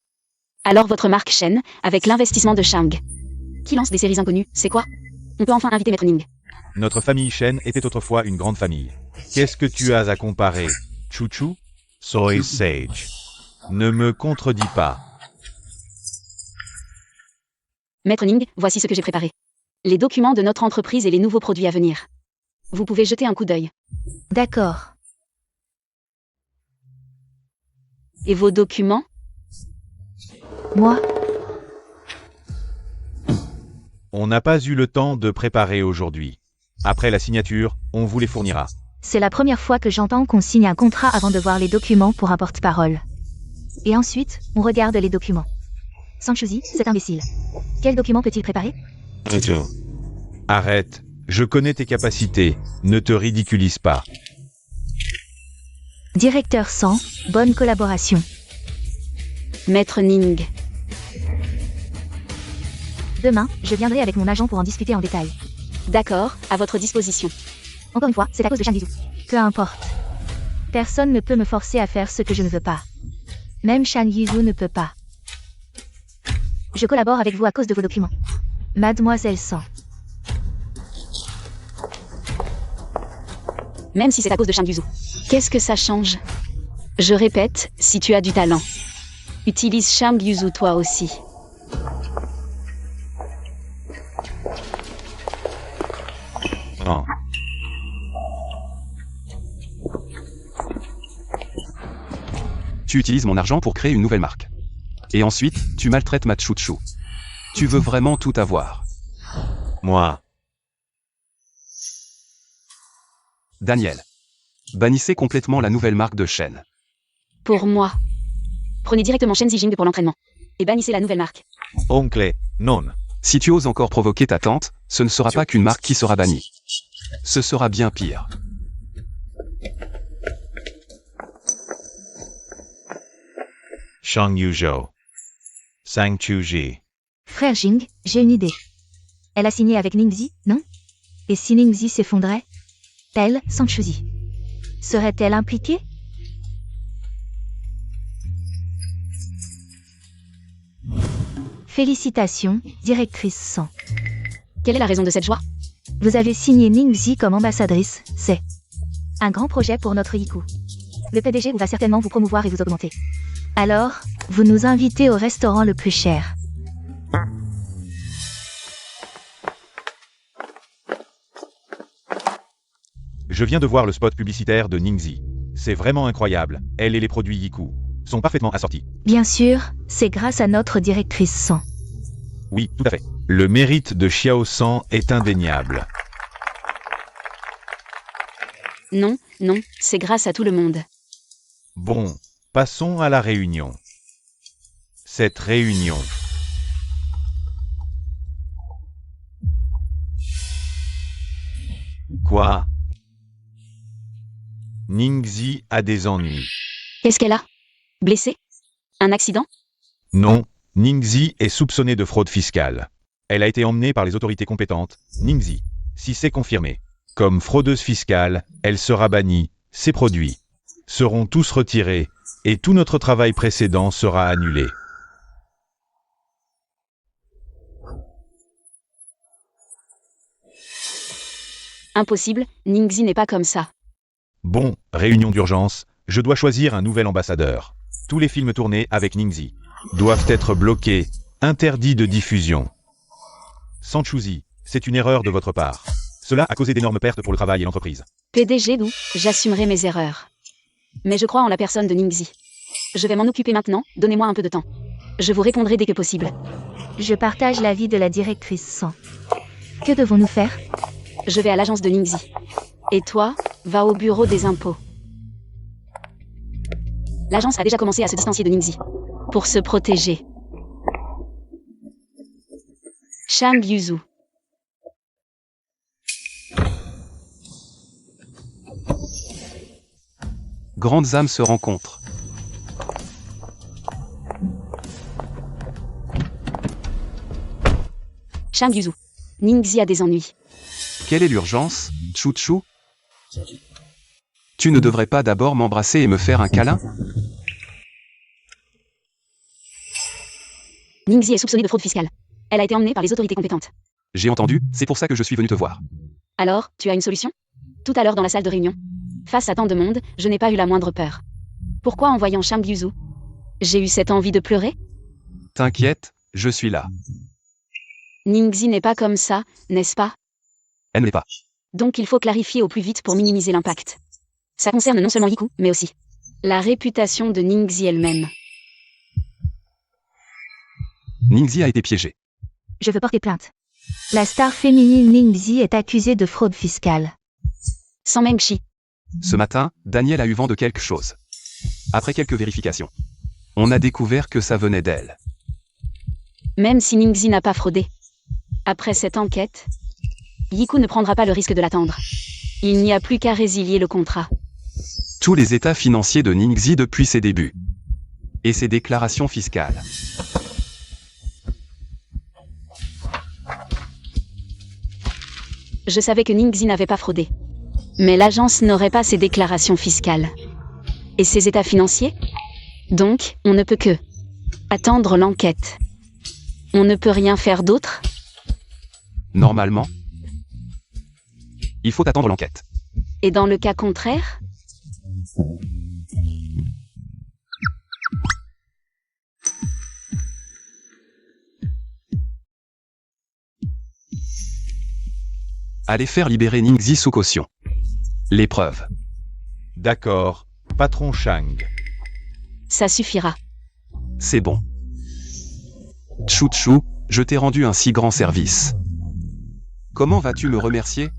alors votre marque Shen, avec l'investissement de Shang, qui lance des séries inconnues, c'est quoi? On peut enfin inviter Maître Ning. Notre famille Shen était autrefois une grande famille. Qu'est-ce que tu as à comparer? Chuchu? Soy Sage. Ne me contredis pas. Maître Ning, voici ce que j'ai préparé. Les documents de notre entreprise et les nouveaux produits à venir. Vous pouvez jeter un coup d'œil. D'accord. Et vos documents? Moi, On n'a pas eu le temps de préparer aujourd'hui. Après la signature, on vous les fournira. c'est la première fois que j'entends qu'on signe un contrat avant de voir les documents pour un porte-parole. Et ensuite, on regarde les documents. Sanchuzi, cet imbécile. Quel document peut-il préparer? Arrête, je connais tes capacités, ne te ridiculise pas. Directeur 100, bonne collaboration. Maître Ning. Demain, je viendrai avec mon agent pour en discuter en détail. D'accord, à votre disposition. Encore une fois, c'est à cause de Shang Yuzu. Peu importe. Personne ne peut me forcer à faire ce que je ne veux pas. Même Shang Yuzu ne peut pas. Je collabore avec vous à cause de vos documents. Mademoiselle Sang. Même si c'est à cause de Shang Yuzu. Qu'est-ce que ça change? Je répète, si tu as du talent. Utilise Shang Yuzu toi aussi. Non. Tu utilises mon argent pour créer une nouvelle marque. Et ensuite, tu maltraites ma chouchou. Tu veux vraiment tout avoir. Moi. Daniel. Bannissez complètement la nouvelle marque de Shen. Pour moi. Prenez directement Shen Zijing pour l'entraînement. Et bannissez la nouvelle marque. Oncle, non. Si tu oses encore provoquer ta tante, ce ne sera pas qu'une marque qui sera bannie. Ce sera bien pire. Shang Yuzhou. Sang Chuji. Frère Jing, j'ai une idée. Elle a signé avec Ningxi, non? Et si Ningxi s'effondrait? Elle, Sang Chuzi. Serait-elle impliquée? Félicitations, directrice Sang. Quelle est la raison de cette joie? Vous avez signé Ningxi comme ambassadrice, c'est un grand projet pour notre Yiku. Le PDG va certainement vous promouvoir et vous augmenter. Alors, vous nous invitez au restaurant le plus cher. Je viens de voir le spot publicitaire de Ningxi. C'est vraiment incroyable. Elle et les produits Yiku sont parfaitement assortis. Bien sûr, c'est grâce à notre directrice Sang. Oui, tout à fait. Le mérite de Xiao San est indéniable. Non, non, c'est grâce à tout le monde. Bon, passons à la réunion. Cette réunion. Quoi? Ningxi a des ennuis. Qu'est-ce qu'elle a? Blessée? Un accident? Non, Ningxi est soupçonnée de fraude fiscale. Elle a été emmenée par les autorités compétentes, Ningxi. Si c'est confirmé, comme fraudeuse fiscale, elle sera bannie, ses produits seront tous retirés, et tout notre travail précédent sera annulé. Impossible, Ningxi n'est pas comme ça. Bon, réunion d'urgence, je dois choisir un nouvel ambassadeur. Tous les films tournés avec Ningxi doivent être bloqués, interdits de diffusion. Sang Chuzi, c'est une erreur de votre part. Cela a causé d'énormes pertes pour le travail et l'entreprise. PDG Dou, j'assumerai mes erreurs. Mais je crois en la personne de Ningxi. Je vais m'en occuper maintenant, donnez-moi un peu de temps. Je vous répondrai dès que possible. Je partage l'avis de la directrice Sang. Que devons-nous faire? Je vais à l'agence de Ningxi. Et toi, va au bureau des impôts. L'agence a déjà commencé à se distancier de Ningxi. Pour se protéger. Shang Yuzu. Grandes âmes se rencontrent. Shang Yuzu. Ningxi a des ennuis. Quelle est l'urgence, Chouchou? Tu ne devrais pas d'abord m'embrasser et me faire un câlin? Ningxi est soupçonnée de fraude fiscale. Elle a été emmenée par les autorités compétentes. J'ai entendu, c'est pour ça que je suis venu te voir. Alors, tu as une solution? Tout à l'heure dans la salle de réunion. Face à tant de monde, je n'ai pas eu la moindre peur. Pourquoi en voyant Shang Yuzu? J'ai eu cette envie de pleurer? T'inquiète, je suis là. Ningxi n'est pas comme ça, n'est-ce pas? Elle n'est pas. Donc il faut clarifier au plus vite pour minimiser l'impact. Ça concerne non seulement Yiku, mais aussi la réputation de Ningxi elle-même. Ningxi a été piégée. Je veux porter plainte. La star féminine Ningxi est accusée de fraude fiscale. Sans Mengshi. Ce matin, Daniel a eu vent de quelque chose. Après quelques vérifications, on a découvert que ça venait d'elle. Même si Ningxi n'a pas fraudé. Après cette enquête, Yiku ne prendra pas le risque de l'attendre. Il n'y a plus qu'à résilier le contrat. Tous les états financiers de Ningxi depuis ses débuts. Et ses déclarations fiscales. Je savais que Ningxi n'avait pas fraudé. Mais l'agence n'aurait pas ses déclarations fiscales. Et ses états financiers? Donc, on ne peut que attendre l'enquête. On ne peut rien faire d'autre? Normalement. Il faut attendre l'enquête. Et dans le cas contraire? Allez faire libérer Ningxi sous caution. L'épreuve. D'accord, patron Shang. Ça suffira. C'est bon. Tchou tchou, je t'ai rendu un si grand service. Comment vas-tu me remercier?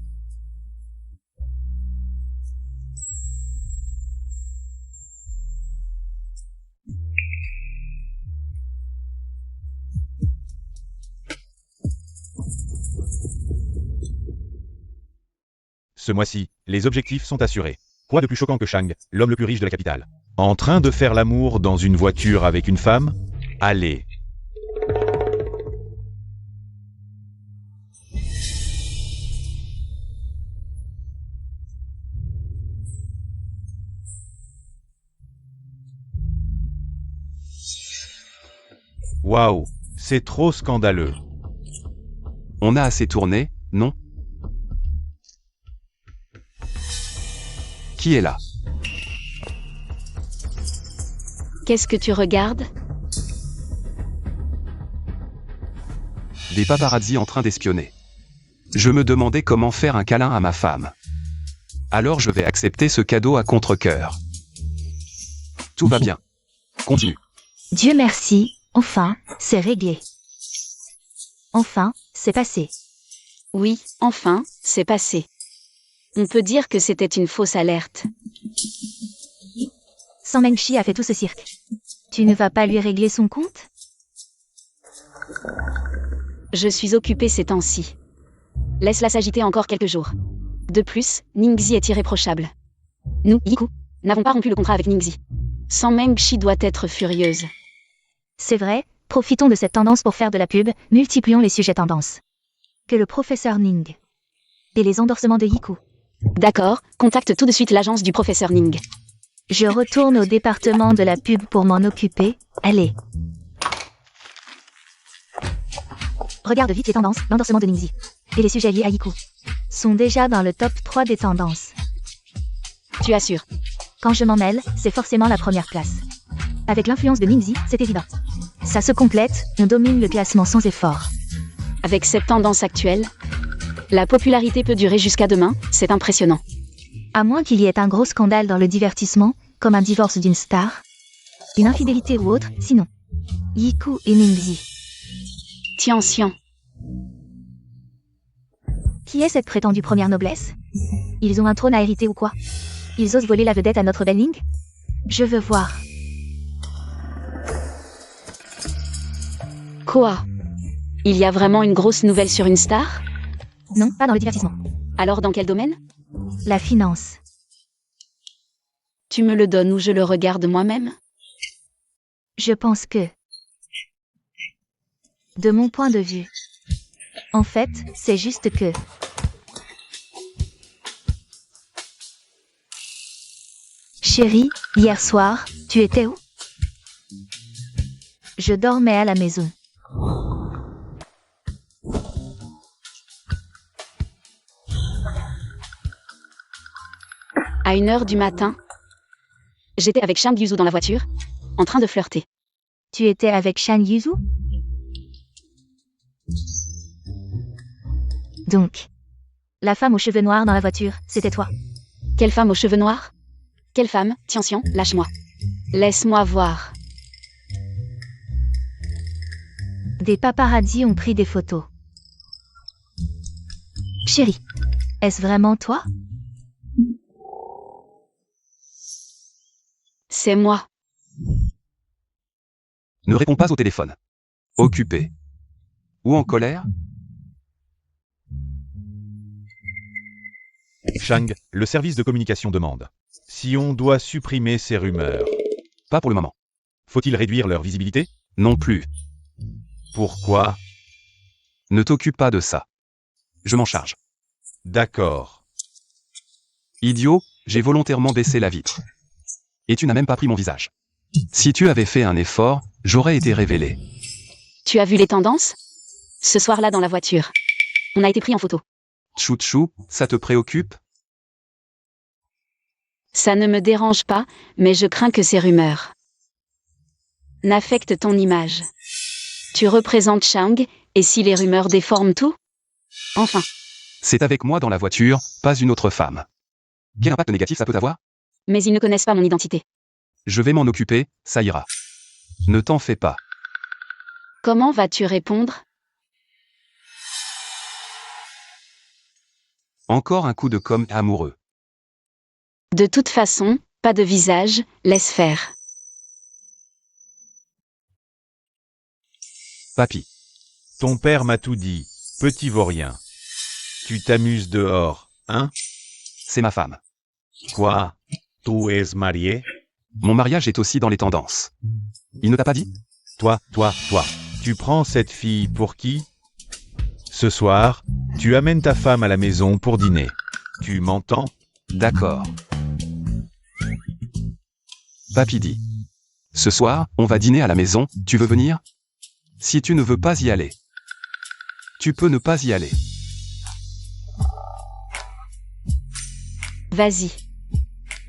Ce mois-ci, les objectifs sont assurés. Quoi de plus choquant que Shang, l'homme le plus riche de la capitale? En train de faire l'amour dans une voiture avec une femme? Allez. Waouh, c'est trop scandaleux. On a assez tourné, non? Qui est là? Qu'est-ce que tu regardes? Des paparazzis en train d'espionner. Je me demandais comment faire un câlin à ma femme. Alors je vais accepter ce cadeau à contre-cœur. Tout va bien. Continue. Dieu merci, enfin, c'est réglé. Enfin, c'est passé. Oui, enfin, c'est passé. On peut dire que c'était une fausse alerte. Sang Mengshi a fait tout ce cirque. Tu ne vas pas lui régler son compte? Je suis occupée ces temps-ci. Laisse-la s'agiter encore quelques jours. De plus, Ningxi est irréprochable. Nous, Yiku, n'avons pas rompu le contrat avec Ningxi. Sang Mengshi doit être furieuse. C'est vrai, profitons de cette tendance pour faire de la pub, multiplions les sujets tendances. Que le professeur Ning. Et les endorsements de Yiku. D'accord, contacte tout de suite l'agence du professeur Ning. Je retourne au département de la pub pour m'en occuper. Allez. Regarde vite les tendances, l'endorsement de Ningxi. Et les sujets liés à Yiku. Sont déjà dans le top 3 des tendances. Tu assures. Quand je m'en mêle, c'est forcément la première place. Avec l'influence de Ningxi, c'est évident. Ça se complète, on domine le classement sans effort. Avec cette tendance actuelle, la popularité peut durer jusqu'à demain, c'est impressionnant. À moins qu'il y ait un gros scandale dans le divertissement, comme un divorce d'une star, une infidélité ou autre, sinon. Yiku et Ningxi. Tian. Qui est cette prétendue première noblesse? Ils ont un trône à hériter ou quoi? Ils osent voler la vedette à notre belle Ning? Je veux voir. Quoi? Il y a vraiment une grosse nouvelle sur une star? Non, pas dans le divertissement. Alors dans quel domaine? La finance. Tu me le donnes ou je le regarde moi-même? Je pense que... De mon point de vue. En fait, c'est juste que... Chérie, hier soir, tu étais où? Je dormais à la maison. À 1h du matin, j'étais avec Shang Yuzu dans la voiture, en train de flirter. Tu étais avec Shang Yuzu? Donc, la femme aux cheveux noirs dans la voiture, c'était toi. Quelle femme aux cheveux noirs? Quelle femme? Tian, lâche-moi. Laisse-moi voir. Des paparazzis ont pris des photos. Chérie, est-ce vraiment toi? C'est moi. Ne réponds pas au téléphone. Occupé. Ou en colère? Shang, le service de communication demande. Si on doit supprimer ces rumeurs, Pas pour le moment. faut-il réduire leur visibilité? Non plus. Pourquoi? Ne t'occupe pas de ça. Je m'en charge. D'accord. Idiot, j'ai volontairement baissé la vitre. Et tu n'as même pas pris mon visage. Si tu avais fait un effort, j'aurais été révélé. Tu as vu les tendances? Ce soir-là dans la voiture. On a été pris en photo. Chouchou, ça te préoccupe? Ça ne me dérange pas, mais je crains que ces rumeurs n'affectent ton image. Tu représentes Shang, et si les rumeurs déforment tout? Enfin, C'est avec moi dans la voiture, pas une autre femme. Quel impact négatif ça peut avoir? mais ils ne connaissent pas mon identité. Je vais m'en occuper, ça ira. Ne t'en fais pas. Comment vas-tu répondre? Encore un coup de com' amoureux. De toute façon, pas de visage, laisse faire. Papy. Ton père m'a tout dit, petit vaurien. Tu t'amuses dehors, hein? C'est ma femme. Quoi? Tu es marié? Mon mariage est aussi dans les tendances. Il ne t'a pas dit? Toi. Tu prends cette fille pour qui? Ce soir, tu amènes ta femme à la maison pour dîner. Tu m'entends? D'accord. Papy dit. Ce soir, on va dîner à la maison, tu veux venir? Si tu ne veux pas y aller. Tu peux ne pas y aller. Vas-y.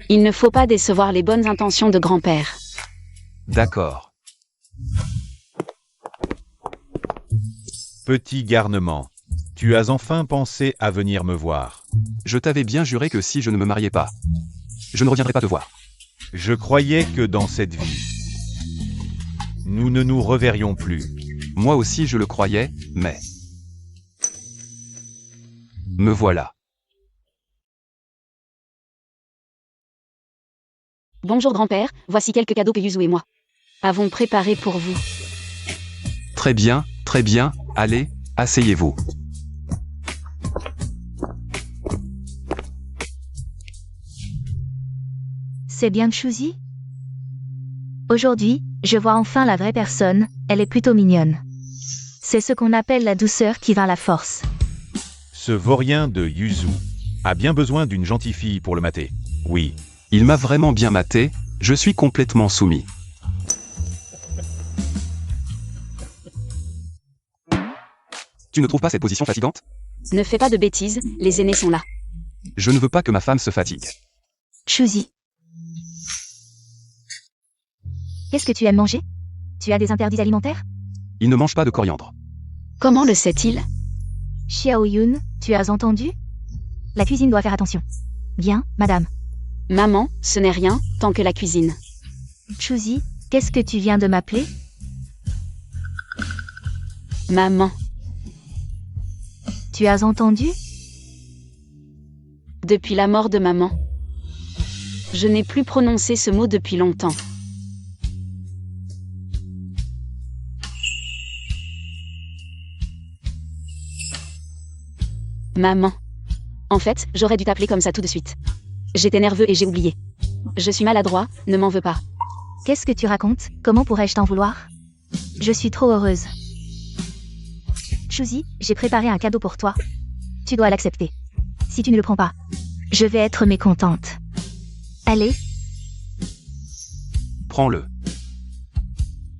Il ne faut pas décevoir les bonnes intentions de grand-père. D'accord. Petit garnement. Tu as enfin pensé à venir me voir. Je t'avais bien juré que si je ne me mariais pas, je ne reviendrais pas te voir. Je croyais que dans cette vie, nous ne nous reverrions plus. Moi aussi je le croyais, mais... Me voilà. Bonjour grand-père, voici quelques cadeaux que Yuzu et moi avons préparés pour vous. Très bien, allez, asseyez-vous. C'est bien Chouzi? Aujourd'hui, je vois enfin la vraie personne, elle est plutôt mignonne. C'est ce qu'on appelle la douceur qui vint la force. Ce vaurien de Yuzu a bien besoin d'une gentille fille pour le mater. Oui. Il m'a vraiment bien maté, je suis complètement soumis. Tu ne trouves pas cette position fatigante? Ne fais pas de bêtises, les aînés sont là. Je ne veux pas que ma femme se fatigue. Chouzi. Qu'est-ce que tu aimes manger? Tu as des interdits alimentaires? Il ne mange pas de coriandre. Comment le sait-il? Xiao Yun, tu as entendu? La cuisine doit faire attention. Bien, madame. Maman, ce n'est rien, tant que la cuisine. Chouzi, qu'est-ce que tu viens de m'appeler? Maman. Tu as entendu? Depuis la mort de maman. Je n'ai plus prononcé ce mot depuis longtemps. Maman. En fait, j'aurais dû t'appeler comme ça tout de suite. J'étais nerveux et j'ai oublié. Je suis maladroit, ne m'en veux pas. Qu'est-ce que tu racontes? Comment pourrais-je t'en vouloir? Je suis trop heureuse. Chouzi, j'ai préparé un cadeau pour toi. Tu dois l'accepter. Si tu ne le prends pas, je vais être mécontente. Allez. Prends-le.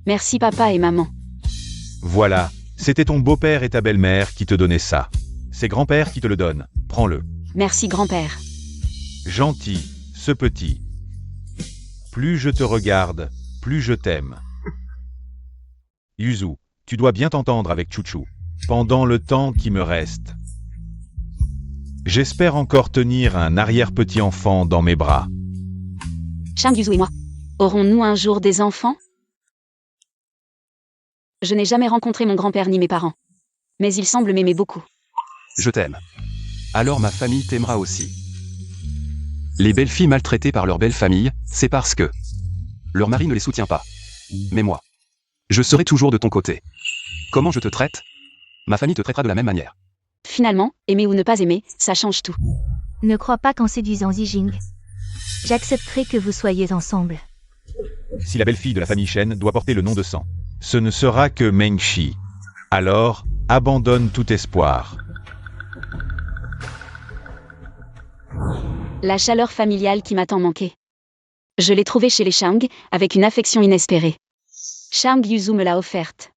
Merci papa et maman. Voilà, c'était ton beau-père et ta belle-mère qui te donnaient ça. C'est grand-père qui te le donne. Prends-le. Merci grand-père. Gentil, ce petit. Plus je te regarde, plus je t'aime. Yuzu, tu dois bien t'entendre avec Chouchou. Pendant le temps qui me reste. J'espère encore tenir un arrière-petit-enfant dans mes bras. Shang Yuzu et moi. Aurons-nous un jour des enfants? Je n'ai jamais rencontré mon grand-père ni mes parents. Mais ils semblent m'aimer beaucoup. Je t'aime. Alors ma famille t'aimera aussi. Les belles filles maltraitées par leur belle famille, c'est parce que leur mari ne les soutient pas. Mais moi, je serai toujours de ton côté. Comment je te traite? Ma famille te traitera de la même manière. Finalement, aimer ou ne pas aimer, ça change tout. Ne crois pas qu'en séduisant Zijing, j'accepterai que vous soyez ensemble. Si la belle-fille de la famille Shen doit porter le nom de sang, ce ne sera que Mengshi. Alors, abandonne tout espoir. La chaleur familiale qui m'a tant manqué. Je l'ai trouvée chez les Shang, avec une affection inespérée. Shang Yuzu me l'a offerte.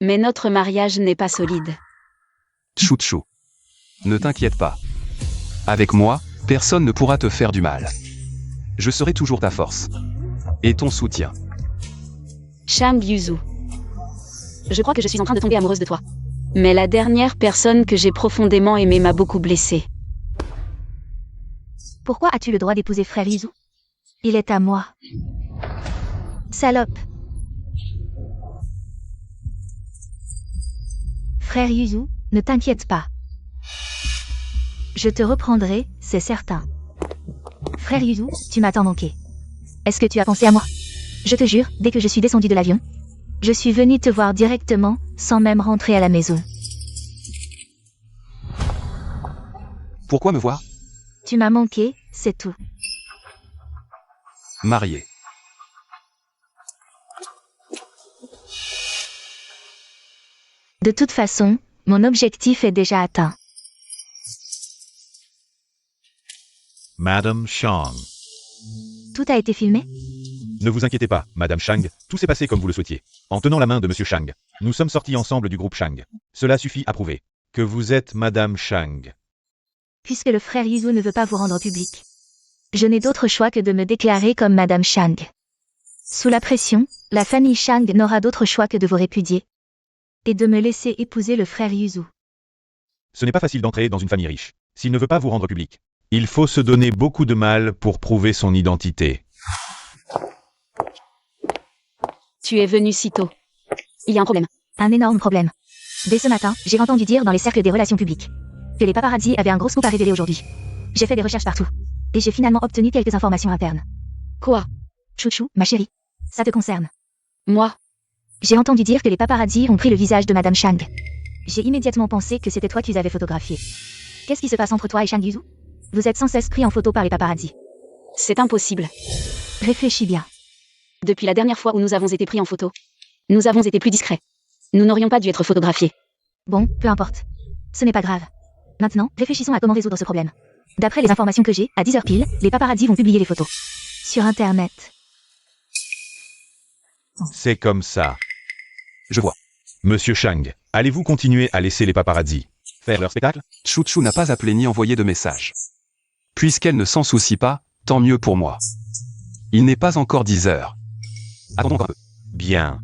Mais notre mariage n'est pas solide. Chou. Ne t'inquiète pas. Avec moi, personne ne pourra te faire du mal. Je serai toujours ta force. Et ton soutien. Shang Yuzu. Je crois que je suis en train de tomber amoureuse de toi. Mais la dernière personne que j'ai profondément aimée m'a beaucoup blessée. Pourquoi as-tu le droit d'épouser frère Yuzu? Il est à moi. Salope. Frère Yuzu, ne t'inquiète pas. Je te reprendrai, c'est certain. Frère Yuzu, tu m'as tant manqué. Est-ce que tu as pensé à moi? Je te jure, dès que je suis descendu de l'avion, je suis venu te voir directement, sans même rentrer à la maison. Pourquoi me voir? Tu m'as manqué, c'est tout. Marié. De toute façon, mon objectif est déjà atteint. Madame Shang. Tout a été filmé? Ne vous inquiétez pas, Madame Shang, tout s'est passé comme vous le souhaitiez. En tenant la main de Monsieur Shang. Nous sommes sortis ensemble du groupe Shang. Cela suffit à prouver que vous êtes Madame Shang. Puisque le frère Yuzu ne veut pas vous rendre public, je n'ai d'autre choix que de me déclarer comme Madame Shang. Sous la pression, la famille Shang n'aura d'autre choix que de vous répudier et de me laisser épouser le frère Yuzu. Ce n'est pas facile d'entrer dans une famille riche. S'il ne veut pas vous rendre public, il faut se donner beaucoup de mal pour prouver son identité. Tu es venu si tôt. Il y a un problème. Un énorme problème. Dès ce matin, j'ai entendu dire dans les cercles des relations publiques que les paparazzi avaient un gros scoop à révéler aujourd'hui. J'ai fait des recherches partout. Et j'ai finalement obtenu quelques informations internes. Quoi? Chouchou, ma chérie. Ça te concerne. Moi? J'ai entendu dire que les paparazzi ont pris le visage de Madame Shang. J'ai immédiatement pensé que c'était toi qui les avais photographiés. Qu'est-ce qui se passe entre toi et Shang Yuzu? Vous êtes sans cesse pris en photo par les paparazzi. C'est impossible. Réfléchis bien. Depuis la dernière fois où nous avons été pris en photo, nous avons été plus discrets. Nous n'aurions pas dû être photographiés. Bon, peu importe. Ce n'est pas grave. Maintenant, réfléchissons à comment résoudre ce problème. D'après les informations que j'ai, à 10h pile, les paparazzi vont publier les photos. Sur Internet. C'est comme ça. Je vois. Monsieur Shang, allez-vous continuer à laisser les paparazzi faire leur spectacle? Chou n'a pas appelé ni envoyé de message. Puisqu'elle ne s'en soucie pas, tant mieux pour moi. Il n'est pas encore 10 heures. Attendons un peu. Bien.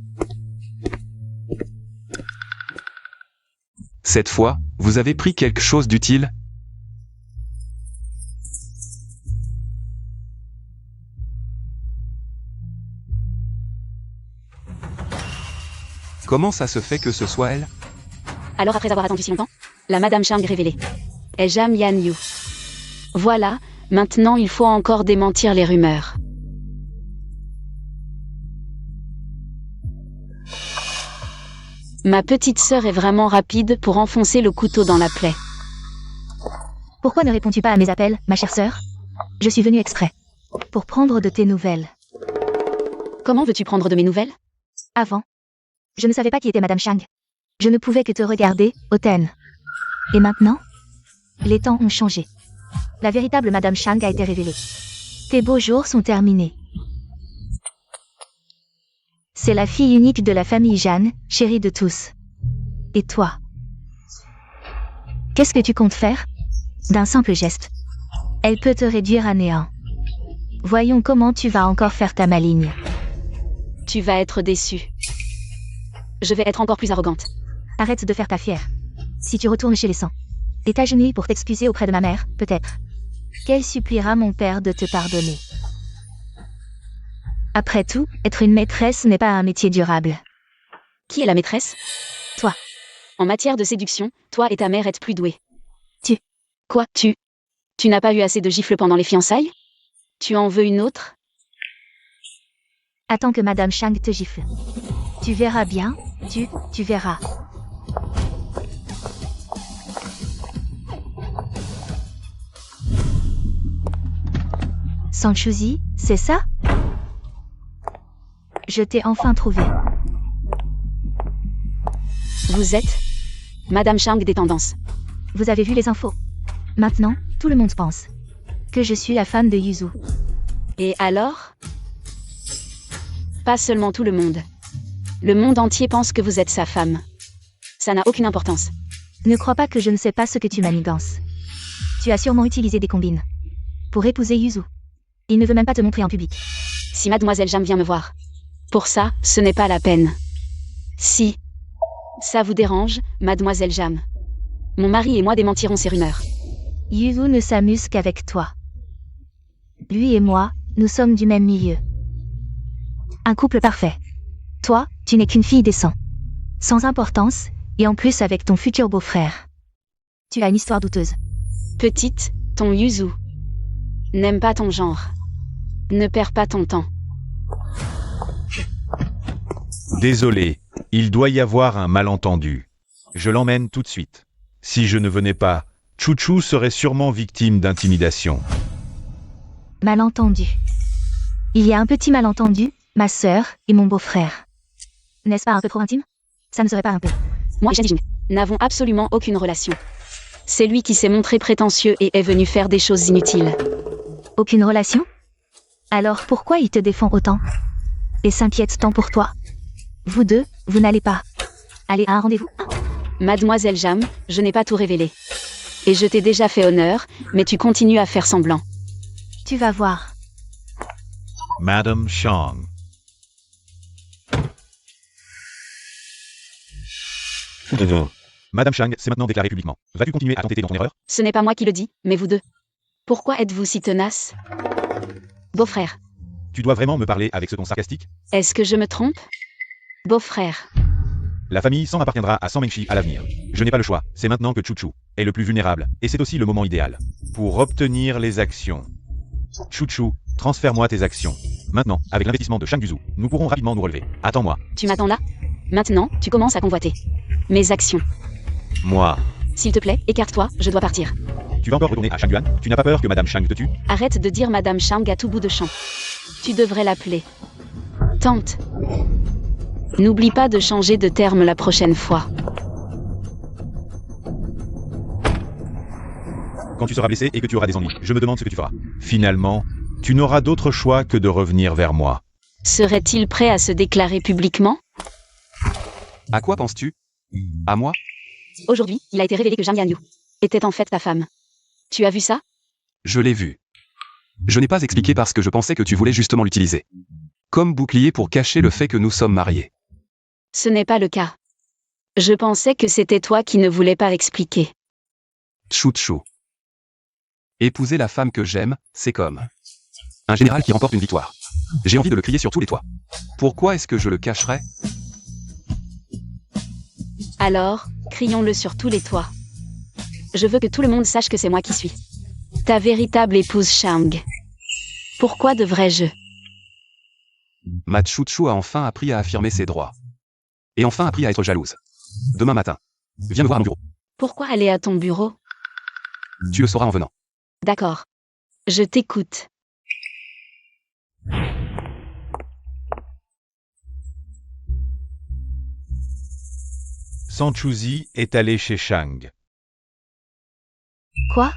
Cette fois, vous avez pris quelque chose d'utile? Comment ça se fait que ce soit elle? Alors après avoir attendu si longtemps, la Madame Shang révélée. Et Jam Yan Yu. Voilà, maintenant il faut encore démentir les rumeurs. Ma petite sœur est vraiment rapide pour enfoncer le couteau dans la plaie. Pourquoi ne réponds-tu pas à mes appels, ma chère sœur? Je suis venue exprès. Pour prendre de tes nouvelles. Comment veux-tu prendre de mes nouvelles? Avant, je ne savais pas qui était Madame Shang. Je ne pouvais que te regarder, hautaine. Et maintenant, les temps ont changé. La véritable Madame Shang a été révélée. Tes beaux jours sont terminés. C'est la fille unique de la famille Jeanne, chérie de tous. Et toi? Qu'est-ce que tu comptes faire? D'un simple geste, elle peut te réduire à néant. Voyons comment tu vas encore faire ta maligne. Tu vas être déçue. Je vais être encore plus arrogante. Arrête de faire ta fière. Si tu retournes chez les sangs, et t'agenouilles pour t'excuser auprès de ma mère, peut-être qu'elle suppliera mon père de te pardonner. Après tout, être une maîtresse n'est pas un métier durable. Qui est la maîtresse? Toi. En matière de séduction, toi et ta mère êtes plus doués. Tu. Quoi, tu? Tu n'as pas eu assez de gifles pendant les fiançailles? Tu en veux une autre? Attends que Madame Shang te gifle. Tu verras bien, tu verras. Sanchuzi, c'est ça? Je t'ai enfin trouvé. Vous êtes Madame Shang des tendances. Vous avez vu les infos? Maintenant, tout le monde pense que je suis la femme de Yuzu. Et alors? Pas seulement tout le monde. Le monde entier pense que vous êtes sa femme. Ça n'a aucune importance. Ne crois pas que je ne sais pas ce que tu manigances. Tu as sûrement utilisé des combines. Pour épouser Yuzu. Il ne veut même pas te montrer en public. Si mademoiselle Jam vient me voir. Pour ça, ce n'est pas la peine. Si ça vous dérange, mademoiselle Jam. Mon mari et moi démentirons ces rumeurs. Yuzu ne s'amuse qu'avec toi. Lui et moi, nous sommes du même milieu. Un couple parfait. Toi, tu n'es qu'une fille des sangs. Sans importance, et en plus avec ton futur beau-frère. Tu as une histoire douteuse. Petite, ton Yuzu n'aime pas ton genre. Ne perds pas ton temps. Désolé, il doit y avoir un malentendu. Je l'emmène tout de suite. Si je ne venais pas, Chouchou serait sûrement victime d'intimidation. Malentendu. Il y a un petit malentendu, ma sœur et mon beau-frère. N'est-ce pas un peu trop intime? Ça ne serait pas un peu. Moi et Shen Yijing n'avons absolument aucune relation. C'est lui qui s'est montré prétentieux et est venu faire des choses inutiles. Aucune relation? Alors pourquoi il te défend autant? Et s'inquiète tant pour toi? Vous deux, vous n'allez pas aller à un rendez-vous? Mademoiselle Jam, je n'ai pas tout révélé. Et je t'ai déjà fait honneur, mais tu continues à faire semblant. Tu vas voir. Madame Shang. Madame Shang, c'est maintenant déclaré publiquement. Vas-tu continuer à t'entêter dans ton erreur? Ce n'est pas moi qui le dis, mais vous deux. Pourquoi êtes-vous si tenace? Beau-frère, Tu dois vraiment me parler avec ce ton sarcastique? est-ce que je me trompe? Beau-frère, La famille Sang appartiendra à Sang Mengshi à l'avenir. Je n'ai pas le choix, c'est maintenant que Chouchou est le plus vulnérable, et c'est aussi le moment idéal pour obtenir les actions. Chouchou, transfère-moi tes actions. Maintenant, avec l'investissement de Shang Yuzu, nous pourrons rapidement nous relever. Attends-moi. tu m'attends là? Maintenant, tu commences à convoiter. Mes actions. Moi. S'il te plaît, écarte-toi, je dois partir. Tu vas encore retourner à Shangyuan? Tu n'as pas peur que Madame Shang te tue? Arrête de dire Madame Shang à tout bout de champ. Tu devrais l'appeler tante. N'oublie pas de changer de terme la prochaine fois. Quand tu seras blessé et que tu auras des ennuis, je me demande ce que tu feras. Finalement, tu n'auras d'autre choix que de revenir vers moi. Serait-il prêt à se déclarer publiquement? À quoi penses-tu? À moi? Aujourd'hui, il a été révélé que Jang Yanyu était en fait ta femme. Tu as vu ça? Je l'ai vu. Je n'ai pas expliqué parce que je pensais que tu voulais justement l'utiliser. Comme bouclier pour cacher le fait que nous sommes mariés. Ce n'est pas le cas. Je pensais que c'était toi qui ne voulais pas expliquer. Chouchou. Épouser la femme que j'aime, c'est comme un général qui remporte une victoire. J'ai envie de le crier sur tous les toits. Pourquoi est-ce que je le cacherais? Alors, crions-le sur tous les toits. Je veux que tout le monde sache que c'est moi qui suis ta véritable épouse Shang. Pourquoi devrais-je? Ma Chouchou a enfin appris à affirmer ses droits. Et enfin appris à être jalouse. Demain matin. Viens me voir à mon bureau. Pourquoi aller à ton bureau? Tu le sauras en venant. D'accord. Je t'écoute. Sanchuzi est allé chez Shang. Quoi?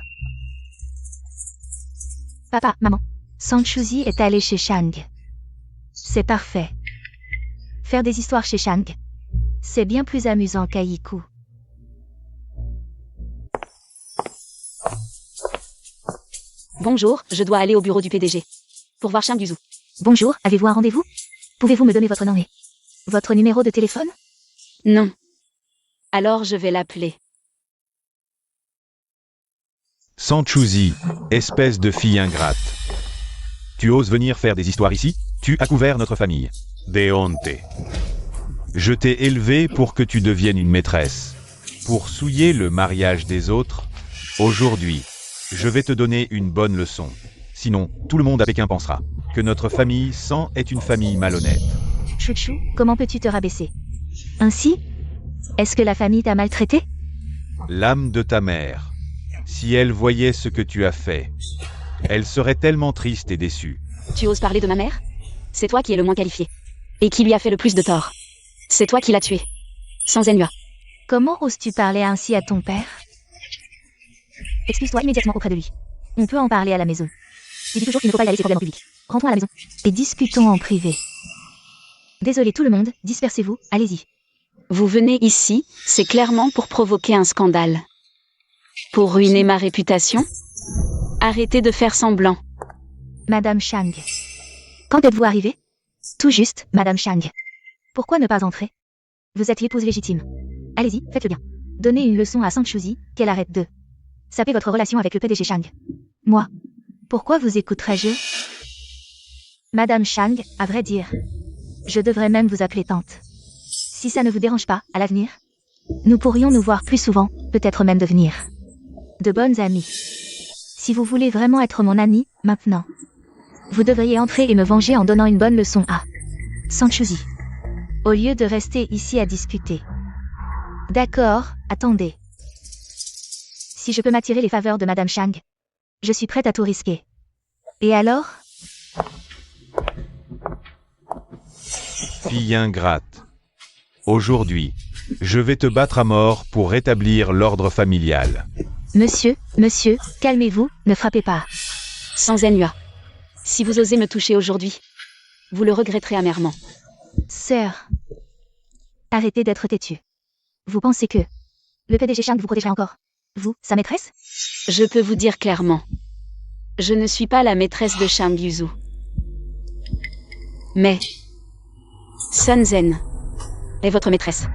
Papa, maman. Sanchuzi est allé chez Shang. C'est parfait. Faire des histoires chez Shang. C'est bien plus amusant qu'Aiku. Bonjour, je dois aller au bureau du PDG. Pour voir Shang Yuzu. Bonjour, avez-vous un rendez-vous? Pouvez-vous me donner votre nom et votre numéro de téléphone? Non. Alors je vais l'appeler. Sanchuzi, espèce de fille ingrate. Tu oses venir faire des histoires ici? Tu as couvert notre famille. Deonte. Je t'ai élevé pour que tu deviennes une maîtresse. Pour souiller le mariage des autres, aujourd'hui, je vais te donner une bonne leçon. Sinon, tout le monde à Pékin pensera que notre famille Sang est une famille malhonnête. Chouchou, comment peux-tu te rabaisser? Ainsi? Est-ce que la famille t'a maltraité? L'âme de ta mère. Si elle voyait ce que tu as fait, elle serait tellement triste et déçue. Tu oses parler de ma mère? C'est toi qui es le moins qualifié. Et qui lui a fait le plus de tort. C'est toi qui l'as tué. Sans Ennua. Comment oses-tu parler ainsi à ton père? Excuse-toi immédiatement auprès de lui. On peut en parler à la maison. Il dit toujours qu'il ne faut pas y aller ses problèmes en public. Rentrons à la maison. Et discutons en privé. Désolé tout le monde, dispersez-vous, allez-y. Vous venez ici, c'est clairement pour provoquer un scandale. Pour ruiner ma réputation? Arrêtez de faire semblant. Madame Chang. Quand êtes-vous arrivée? Tout juste, Madame Chang. Pourquoi ne pas entrer? Vous êtes l'épouse légitime. Allez-y, faites-le bien. Donnez une leçon à Sang-Chuzi, qu'elle arrête de saper votre relation avec le PDG Chang. Moi. Pourquoi vous écouterais-je? Madame Chang, à vrai dire. Je devrais même vous appeler tante. Si ça ne vous dérange pas, à l'avenir, nous pourrions nous voir plus souvent, peut-être même devenir de bonnes amies. Si vous voulez vraiment être mon amie, maintenant, vous devriez entrer et me venger en donnant une bonne leçon à Sang-Chuzi. Au lieu de rester ici à discuter. D'accord, attendez. Si je peux m'attirer les faveurs de Madame Chang, je suis prête à tout risquer. Et alors? Fille ingrate. Aujourd'hui, je vais te battre à mort pour rétablir l'ordre familial. Monsieur, calmez-vous, ne frappez pas. Sans ennui. Si vous osez me toucher aujourd'hui, vous le regretterez amèrement. Sœur, arrêtez d'être têtue. Vous pensez que le PDG Chang vous protégerait encore? Vous, sa maîtresse? Je peux vous dire clairement. Je ne suis pas la maîtresse de Chang Yuzu. Mais Sun Zhen est votre maîtresse.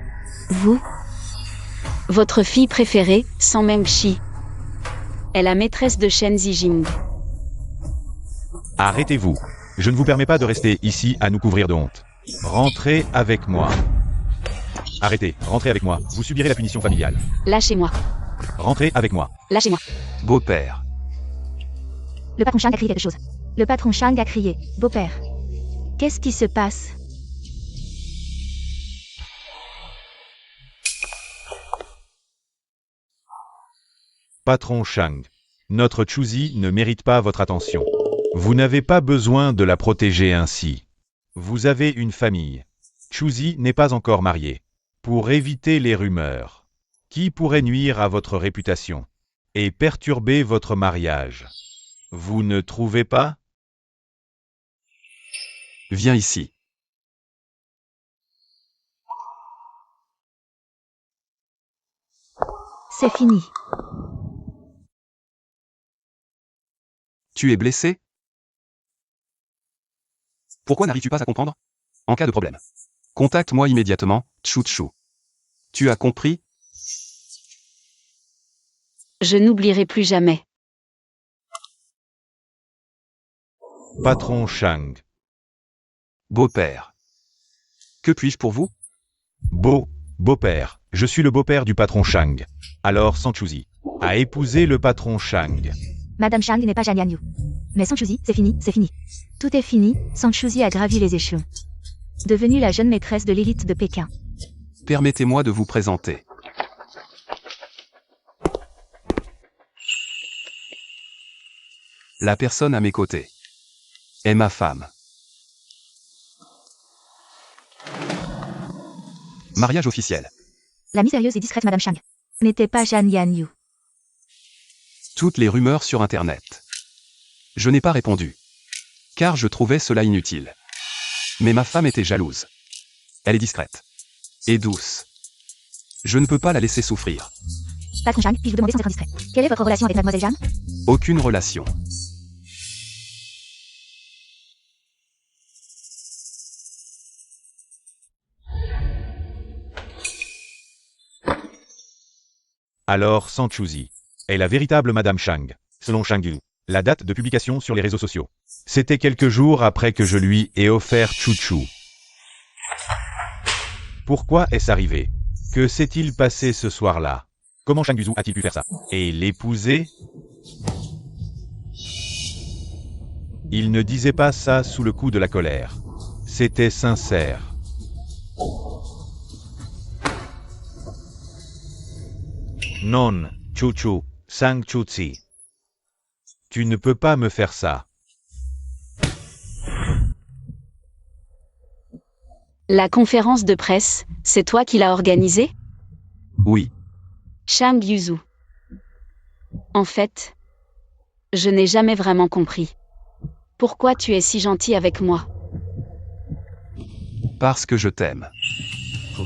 Vous? Votre fille préférée, San Mengxi, est la maîtresse de Shen Zijing. Arrêtez-vous. Je ne vous permets pas de rester ici à nous couvrir de honte. Rentrez avec moi. Arrêtez, rentrez avec moi. Vous subirez la punition familiale. Lâchez-moi. Rentrez avec moi. Lâchez-moi. Beau-père. Le patron Chang a crié quelque chose. Le patron Chang a crié. Beau-père. Qu'est-ce qui se passe? Patron Chang. Notre Chuzi ne mérite pas votre attention. Vous n'avez pas besoin de la protéger ainsi. Vous avez une famille. Chuzi n'est pas encore marié. Pour éviter les rumeurs, qui pourraient nuire à votre réputation et perturber votre mariage. Vous ne trouvez pas? Viens ici. C'est fini. Tu es blessé? Pourquoi n'arrives-tu pas à comprendre? En cas de problème, contacte-moi immédiatement, Chuchu. Tu as compris? Je n'oublierai plus jamais. Patron Chang. Beau-père. Que puis-je pour vous? Beau-père. Je suis le beau-père du patron Chang. Alors Sang-Chuzi a épousé le patron Chang. Madame Chang n'est pas Jan Yanyu. Mais Sang-Chuzi, c'est fini, c'est fini. Tout est fini, Sang-Chuzi a gravi les échelons. Devenue la jeune maîtresse de l'élite de Pékin. Permettez-moi de vous présenter. La personne à mes côtés est ma femme. Mariage officiel. La mystérieuse et discrète Madame Chang n'était pas Jan Yanyu. Toutes les rumeurs sur Internet. Je n'ai pas répondu, car je trouvais cela inutile. Mais ma femme était jalouse. Elle est discrète et douce. Je ne peux pas la laisser souffrir. Patron Chang, puis-je vous demander sans être indiscret, quelle est votre relation avec Mademoiselle Jeanne? Aucune relation. Alors Sang-Chuzi est la véritable Madame Chang, selon Chang Yu. La date de publication sur les réseaux sociaux. C'était quelques jours après que je lui ai offert Chuchu. Pourquoi est-ce arrivé? Que s'est-il passé ce soir-là? Comment Chang Yuzu a-t-il pu faire ça? Et l'épouser? Il ne disait pas ça sous le coup de la colère. C'était sincère. Non, Chuchu, Sang-Chuzi. Tu ne peux pas me faire ça. La conférence de presse, c'est toi qui l'as organisée? Oui. Chang Yuzu. En fait, je n'ai jamais vraiment compris. Pourquoi tu es si gentil avec moi? Parce que je t'aime.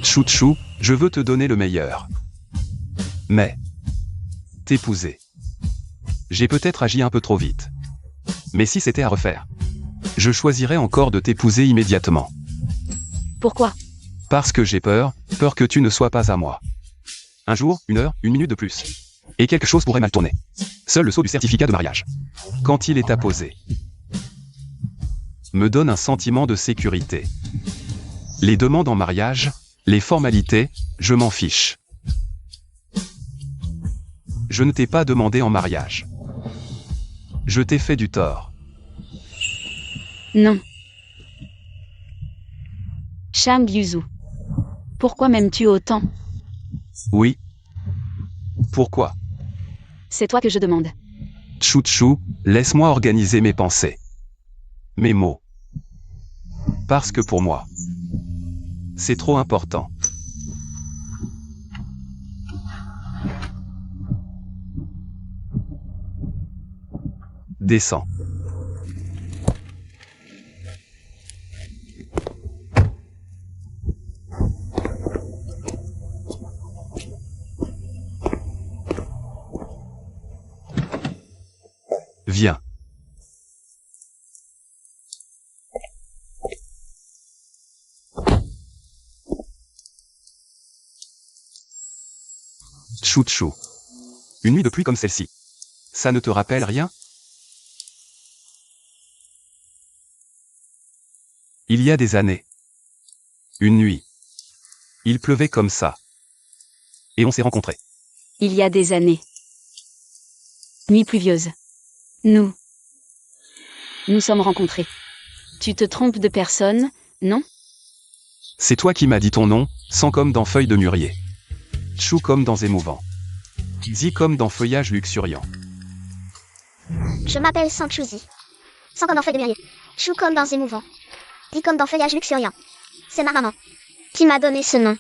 Chouchou, je veux te donner le meilleur. Mais... t'épouser. J'ai peut-être agi un peu trop vite. Mais si c'était à refaire, je choisirais encore de t'épouser immédiatement. Pourquoi? Parce que j'ai peur que tu ne sois pas à moi. Un jour, une heure, une minute de plus. Et quelque chose pourrait mal tourner. Seul le sceau du certificat de mariage, quand il est apposé, me donne un sentiment de sécurité. Les demandes en mariage, les formalités, je m'en fiche. Je ne t'ai pas demandé en mariage. Je t'ai fait du tort. Non. Shang Yuzu. Pourquoi m'aimes-tu autant? Oui. Pourquoi? C'est toi que je demande. Chouchou, laisse-moi organiser mes pensées. Mes mots. Parce que pour moi, c'est trop important. Descends. Viens. Chouchou. Une nuit de pluie comme celle-ci. Ça ne te rappelle rien? Il y a des années. Une nuit. Il pleuvait comme ça. Et on s'est rencontrés. Il y a des années. Nuit pluvieuse. Nous sommes rencontrés. Tu te trompes de personne, non? C'est toi qui m'as dit ton nom, sans comme dans feuilles de mûrier. Chou comme dans émouvant. Zi comme dans feuillage luxuriant. Je m'appelle Sanchouzi. Sans comme dans feuille de mûrier. Chou comme dans émouvant. Dit comme dans feuillage luxuriant. C'est ma maman qui m'a donné ce nom.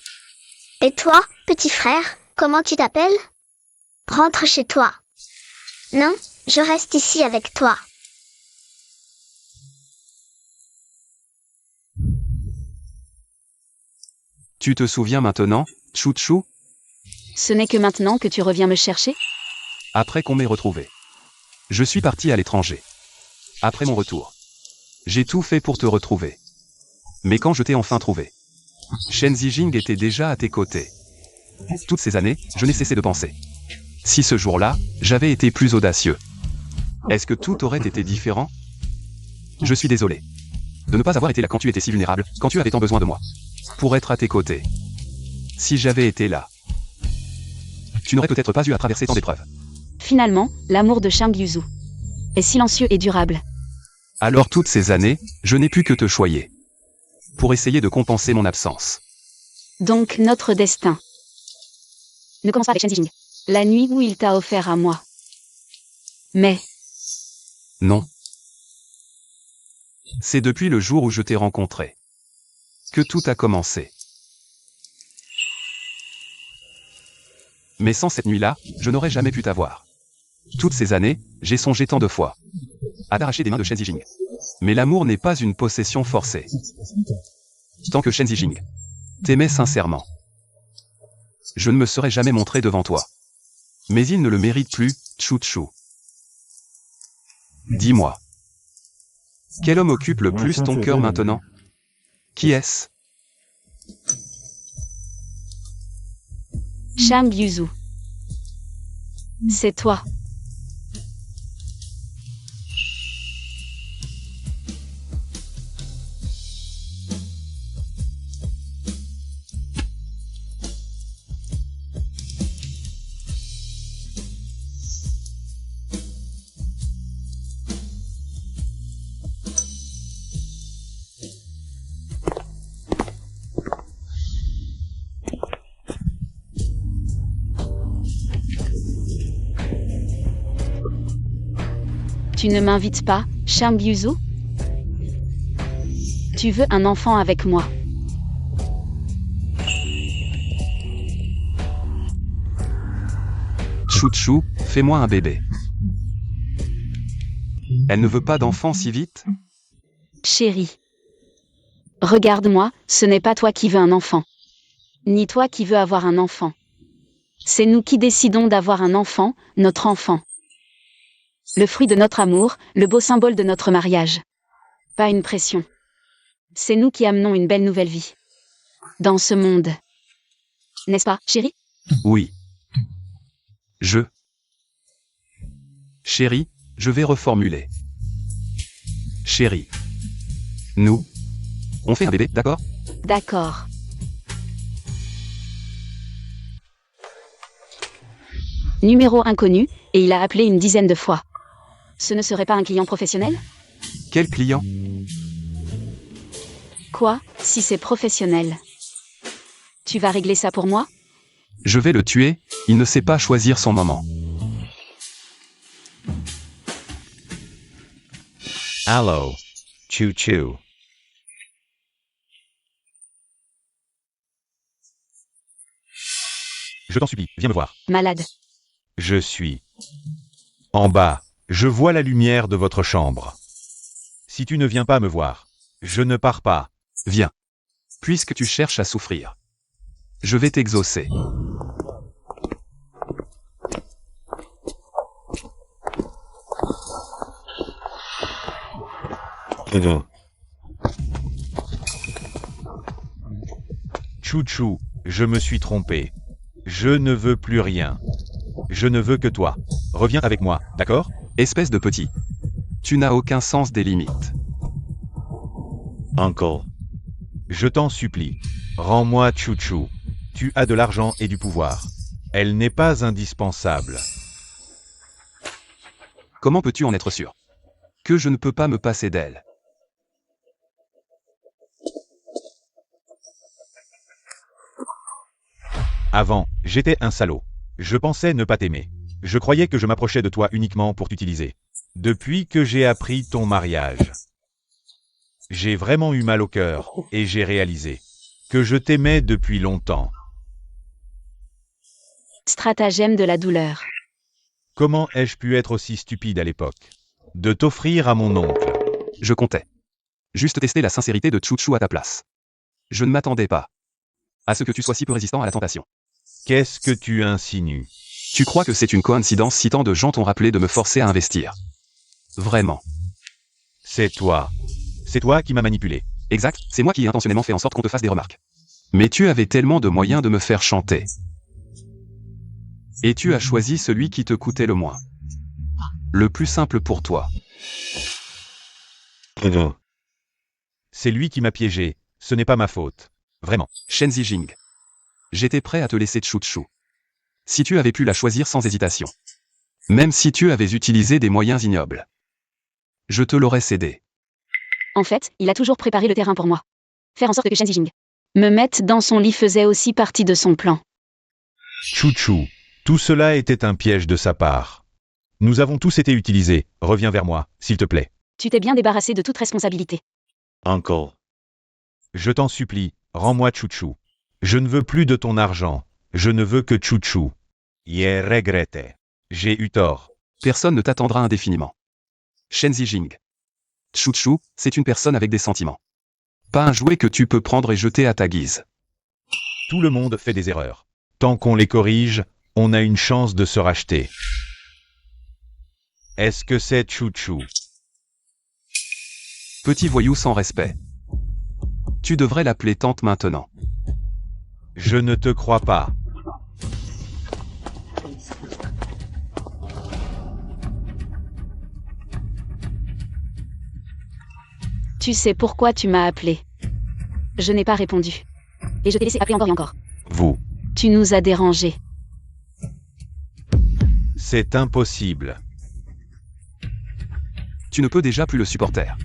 Et toi, petit frère, comment tu t'appelles? Rentre chez toi. Non, je reste ici avec toi. Tu te souviens maintenant, Chouchou? Ce n'est que maintenant que tu reviens me chercher? Après qu'on m'ait retrouvé. Je suis parti à l'étranger. Après mon retour. J'ai tout fait pour te retrouver. Mais quand je t'ai enfin trouvé, Shen Zijing était déjà à tes côtés. Toutes ces années, je n'ai cessé de penser. Si ce jour-là, j'avais été plus audacieux, est-ce que tout aurait été différent? Je suis désolé de ne pas avoir été là quand tu étais si vulnérable, quand tu avais tant besoin de moi. Pour être à tes côtés. Si j'avais été là, tu n'aurais peut-être pas eu à traverser tant d'épreuves. Finalement, l'amour de Shang Yuzu est silencieux et durable. Alors toutes ces années, je n'ai pu que te choyer. Pour essayer de compenser mon absence. Donc notre destin ne commence pas avec Shen Zijing. La nuit où il t'a offert à moi. Mais, Non. C'est depuis le jour où je t'ai rencontré que tout a commencé. Mais sans cette nuit-là, je n'aurais jamais pu t'avoir. Toutes ces années, j'ai songé tant de fois à t'arracher des mains de Shen Zijing. Mais l'amour n'est pas une possession forcée. Tant que Shen Zijing t'aimait sincèrement, je ne me serais jamais montré devant toi. Mais il ne le mérite plus, Chouchou. Dis-moi. Quel homme occupe le plus ton cœur maintenant? Qui est-ce? Shang Yuzu. C'est toi. Tu ne m'invites pas, Shang Yuzu? Tu veux un enfant avec moi? Chouchou, fais-moi un bébé. Elle ne veut pas d'enfant si vite? Chérie. Regarde-moi, ce n'est pas toi qui veux un enfant. Ni toi qui veux avoir un enfant. C'est nous qui décidons d'avoir un enfant, notre enfant. Le fruit de notre amour, le beau symbole de notre mariage. Pas une pression. C'est nous qui amenons une belle nouvelle vie. Dans ce monde. N'est-ce pas, chérie? Oui. Chérie, je vais reformuler. Chérie. Nous. On fait un bébé, d'accord? D'accord. Numéro inconnu, et il a appelé une dizaine de fois. Ce ne serait pas un client professionnel? Quel client? Quoi, si c'est professionnel? Tu vas régler ça pour moi? Je vais le tuer, il ne sait pas choisir son moment. Allô, Chou-chou. Je t'en supplie, viens me voir. Malade. Je suis en bas. Je vois la lumière de votre chambre. Si tu ne viens pas me voir, je ne pars pas. Viens. Puisque tu cherches à souffrir. Je vais t'exaucer. Chou-chou, je me suis trompé. Je ne veux plus rien. Je ne veux que toi. Reviens avec moi, d'accord? Espèce de petit. Tu n'as aucun sens des limites. Uncle. Je t'en supplie. Rends-moi Chou-chou. Tu as de l'argent et du pouvoir. Elle n'est pas indispensable. Comment peux-tu en être sûr? Que je ne peux pas me passer d'elle. Avant, j'étais un salaud. Je pensais ne pas t'aimer. Je croyais que je m'approchais de toi uniquement pour t'utiliser. Depuis que j'ai appris ton mariage, j'ai vraiment eu mal au cœur, et j'ai réalisé que je t'aimais depuis longtemps. Stratagème de la douleur. Comment ai-je pu être aussi stupide à l'époque? De t'offrir à mon oncle. Je comptais. Juste tester la sincérité de Chou-chou à ta place. Je ne m'attendais pas à ce que tu sois si peu résistant à la tentation. Qu'est-ce que tu insinues? Tu crois que c'est une coïncidence si tant de gens t'ont rappelé de me forcer à investir? Vraiment. C'est toi. C'est toi qui m'as manipulé. Exact, c'est moi qui ai intentionnellement fait en sorte qu'on te fasse des remarques. Mais tu avais tellement de moyens de me faire chanter. Et tu as choisi celui qui te coûtait le moins. Le plus simple pour toi. C'est lui qui m'a piégé. Ce n'est pas ma faute. Vraiment. Shen Zijing. J'étais prêt à te laisser Chou-chou. Si tu avais pu la choisir sans hésitation. Même si tu avais utilisé des moyens ignobles. Je te l'aurais cédé. En fait, il a toujours préparé le terrain pour moi. Faire en sorte que Shen Zijing me mette dans son lit faisait aussi partie de son plan. Chou-chou. Tout cela était un piège de sa part. Nous avons tous été utilisés. Reviens vers moi, s'il te plaît. Tu t'es bien débarrassé de toute responsabilité. Uncle. Je t'en supplie, rends-moi Chou-chou. Je ne veux plus de ton argent. Je ne veux que Chou-chou. J'ai regretté. J'ai eu tort. Personne ne t'attendra indéfiniment. Shen Zijing. Chou-chou, c'est une personne avec des sentiments. Pas un jouet que tu peux prendre et jeter à ta guise. Tout le monde fait des erreurs. Tant qu'on les corrige, on a une chance de se racheter. Est-ce que c'est Chou-chou? Petit voyou sans respect. Tu devrais l'appeler tante maintenant. Je ne te crois pas. Tu sais pourquoi tu m'as appelé. Je n'ai pas répondu. Et je t'ai laissé appeler encore et encore. Vous. Tu nous as dérangés. C'est impossible. Tu ne peux déjà plus le supporter.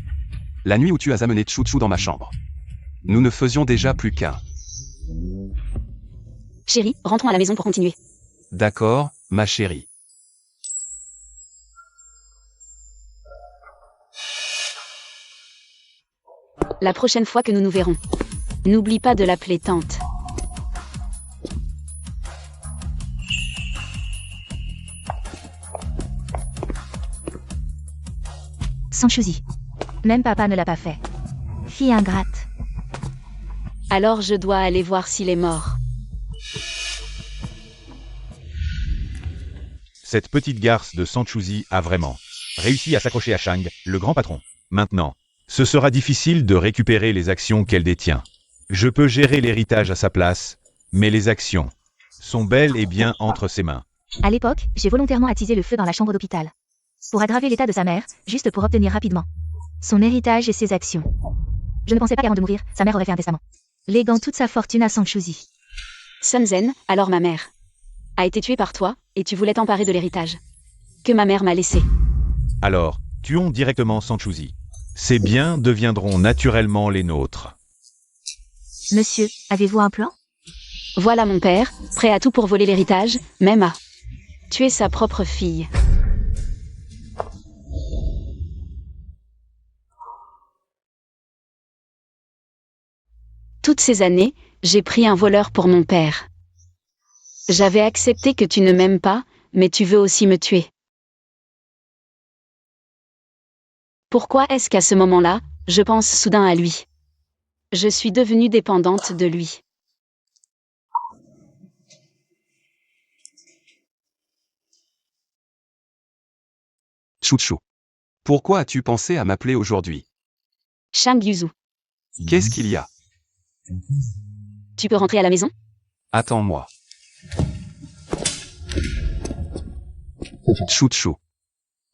La nuit où tu as amené Chou-chou dans ma chambre. Nous ne faisions déjà plus qu'un. Chérie, rentrons à la maison pour continuer. D'accord, ma chérie. La prochaine fois que nous nous verrons, n'oublie pas de l'appeler tante. Sans chousi. Même papa ne l'a pas fait. Fille ingrate. Alors je dois aller voir s'il est mort. Cette petite garce de Sanchuzi a vraiment réussi à s'accrocher à Shang, le grand patron. Maintenant, ce sera difficile de récupérer les actions qu'elle détient. Je peux gérer l'héritage à sa place, mais les actions sont bel et bien entre ses mains. À l'époque, j'ai volontairement attisé le feu dans la chambre d'hôpital. Pour aggraver l'état de sa mère, juste pour obtenir rapidement son héritage et ses actions. Je ne pensais pas qu'avant de mourir, sa mère aurait fait un testament, léguant toute sa fortune à Sanchuzi. Sun Zen, alors ma mère, a été tuée par toi, et tu voulais t'emparer de l'héritage que ma mère m'a laissé. Alors, tuons directement Sanchuzi. Ses biens deviendront naturellement les nôtres. Monsieur, avez-vous un plan? Voilà mon père, prêt à tout pour voler l'héritage, même à tuer sa propre fille. Toutes ces années, j'ai pris un voleur pour mon père. J'avais accepté que tu ne m'aimes pas, mais tu veux aussi me tuer. Pourquoi est-ce qu'à ce moment-là, je pense soudain à lui? Je suis devenue dépendante de lui. Chouchou. Pourquoi as-tu pensé à m'appeler aujourd'hui? Shang Yuzu, Qu'est-ce qu'il y a? tu peux rentrer à la maison? Attends-moi. Chouchou.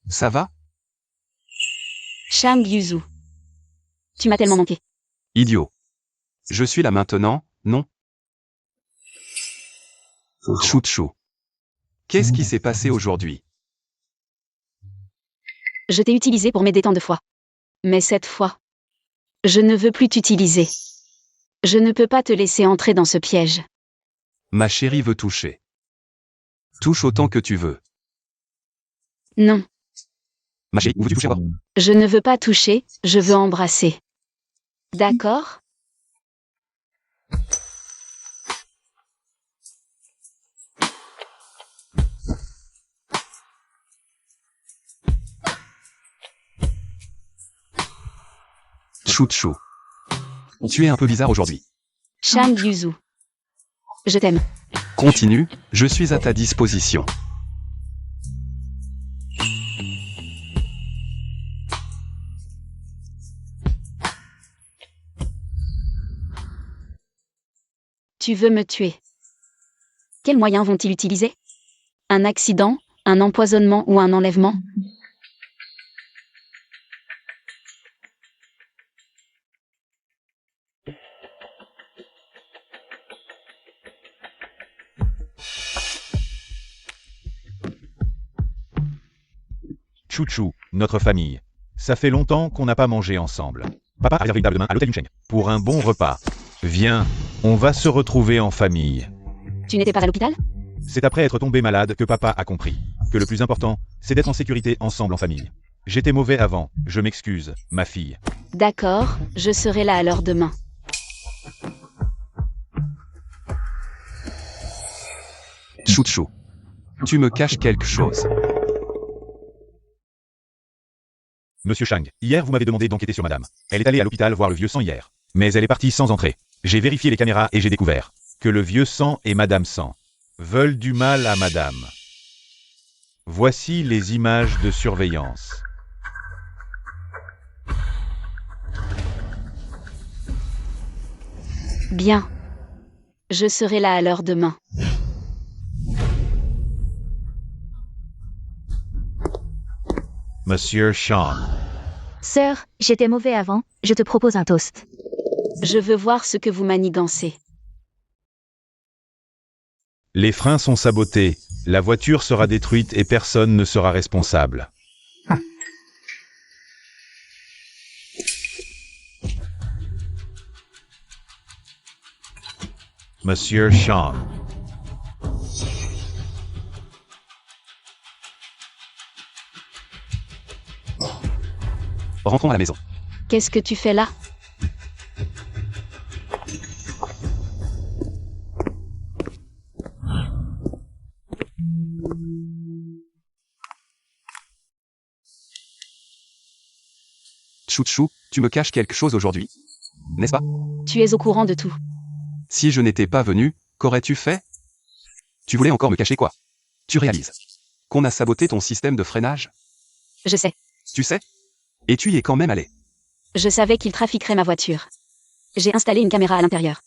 Ça va? Shang Yuzu, tu m'as tellement manqué. Idiot. Je suis là maintenant, non? Chouchou. Qu'est-ce qui s'est passé aujourd'hui? Je t'ai utilisé pour m'aider tant de fois. Mais cette fois, je ne veux plus t'utiliser. Je ne peux pas te laisser entrer dans ce piège. Ma chérie veut toucher. Touche autant que tu veux. Non, Ma chérie, où veux-tu toucher à quoi? je ne veux pas toucher, je veux embrasser. D'accord? Chouchou. Tu es un peu bizarre aujourd'hui. Shang Yuzu, je t'aime. Continue, je suis à ta disposition. Tu veux me tuer. Quels moyens vont-ils utiliser? Un accident, un empoisonnement ou un enlèvement? Chouchou, notre famille. Ça fait longtemps qu'on n'a pas mangé ensemble. Papa a réservé une table demain à l'hôtel Yuncheng pour un bon repas. Viens, on va se retrouver en famille. Tu n'étais pas à l'hôpital? C'est après être tombé malade que papa a compris que le plus important, c'est d'être en sécurité ensemble en famille. J'étais mauvais avant, je m'excuse, ma fille. D'accord, je serai là alors demain. Chouchou. Tu me caches quelque chose. Monsieur Shang, hier vous m'avez demandé d'enquêter sur madame. Elle est allée à l'hôpital voir le vieux sang hier. Mais elle est partie sans entrer. J'ai vérifié les caméras et j'ai découvert que le vieux sang et madame sang veulent du mal à madame. Voici les images de surveillance. Bien. Je serai là alors demain. Monsieur Shang. Sœur, j'étais mauvais avant, je te propose un toast. Je veux voir ce que vous manigancez. Les freins sont sabotés, la voiture sera détruite et personne ne sera responsable. Monsieur Shang. Rentrons à la maison. Qu'est-ce que tu fais là? Chouchou, tu me caches quelque chose aujourd'hui. N'est-ce pas? Tu es au courant de tout. Si je n'étais pas venu, qu'aurais-tu fait? Tu voulais encore me cacher quoi? Tu réalises qu'on a saboté ton système de freinage? Je sais. Tu sais? Et tu y es quand même allé. Je savais qu'il trafiquerait ma voiture. J'ai installé une caméra à l'intérieur.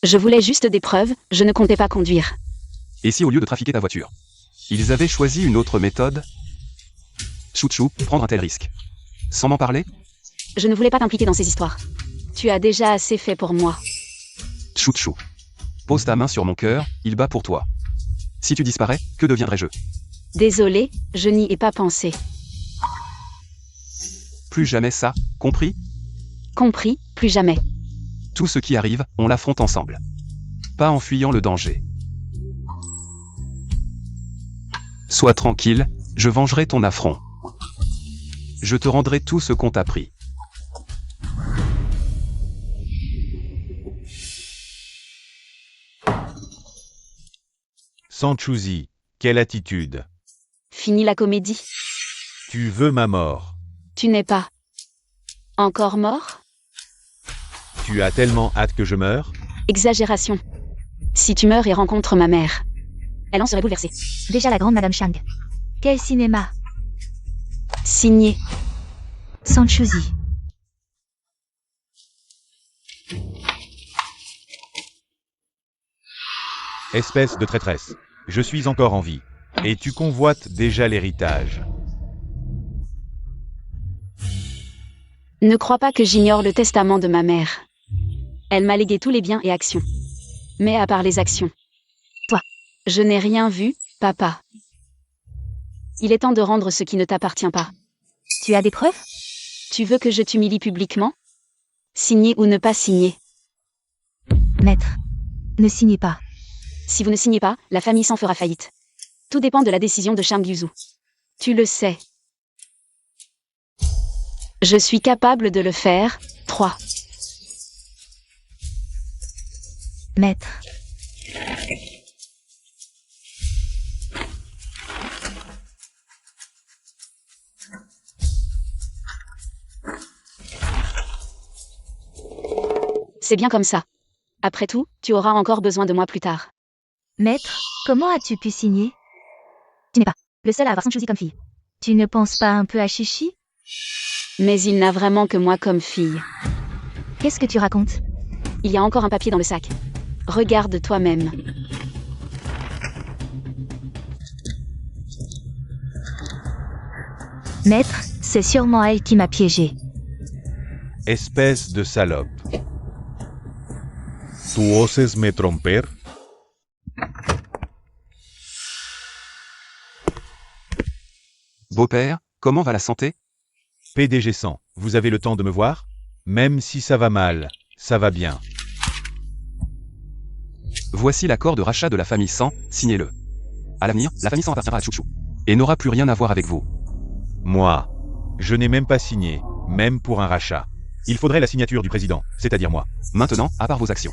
Je voulais juste des preuves, je ne comptais pas conduire. Et si au lieu de trafiquer ta voiture, ils avaient choisi une autre méthode? Chouchou, prendre un tel risque. Sans m'en parler? Je ne voulais pas t'impliquer dans ces histoires. Tu as déjà assez fait pour moi. Chouchou. Pose ta main sur mon cœur, il bat pour toi. Si tu disparais, que deviendrais-je? Désolée, je n'y ai pas pensé. Plus jamais ça, compris? Compris, plus jamais. Tout ce qui arrive, on l'affronte ensemble. Pas en fuyant le danger. Sois tranquille, je vengerai ton affront. Je te rendrai tout ce qu'on t'a pris. Sanchouzi, quelle attitude. Fini la comédie. Tu veux ma mort. Tu n'es pas encore mort? Tu as tellement hâte que je meure? Exagération. Si tu meurs et rencontres ma mère, elle en serait bouleversée. Déjà la grande Madame Chang. Quel cinéma. Signé. Sanchouzi. Espèce de traîtresse. Je suis encore en vie. Et tu convoites déjà l'héritage. Ne crois pas que j'ignore le testament de ma mère. Elle m'a légué tous les biens et actions. Mais à part les actions. Toi. Je n'ai rien vu, papa. Il est temps de rendre ce qui ne t'appartient pas. Tu as des preuves? Tu veux que je t'humilie publiquement? Signer ou ne pas signer? Maître. Ne signez pas. Si vous ne signez pas, la famille s'en fera faillite. Tout dépend de la décision de Shang Yuzu. Tu le sais. Je suis capable de le faire. 3. Maître. C'est bien comme ça. Après tout, tu auras encore besoin de moi plus tard. Maître, comment as-tu pu signer? Tu n'es pas le seul à avoir Sanchouzi comme fille. Tu ne penses pas un peu à Chichi? Mais il n'a vraiment que moi comme fille. Qu'est-ce que tu racontes? Il y a encore un papier dans le sac. Regarde toi-même. Maître, c'est sûrement elle qui m'a piégé. Espèce de salope. Tu oses me tromper? Beau-père, comment va la santé? PDG 100, vous avez le temps de me voir? Même si ça va mal, ça va bien. Voici l'accord de rachat de la famille 100, signez-le. À l'avenir, la famille 100 appartiendra à Chouchou. Et n'aura plus rien à voir avec vous. Moi, je n'ai même pas signé, même pour un rachat. Il faudrait la signature du président, c'est-à-dire moi. Maintenant, à part vos actions.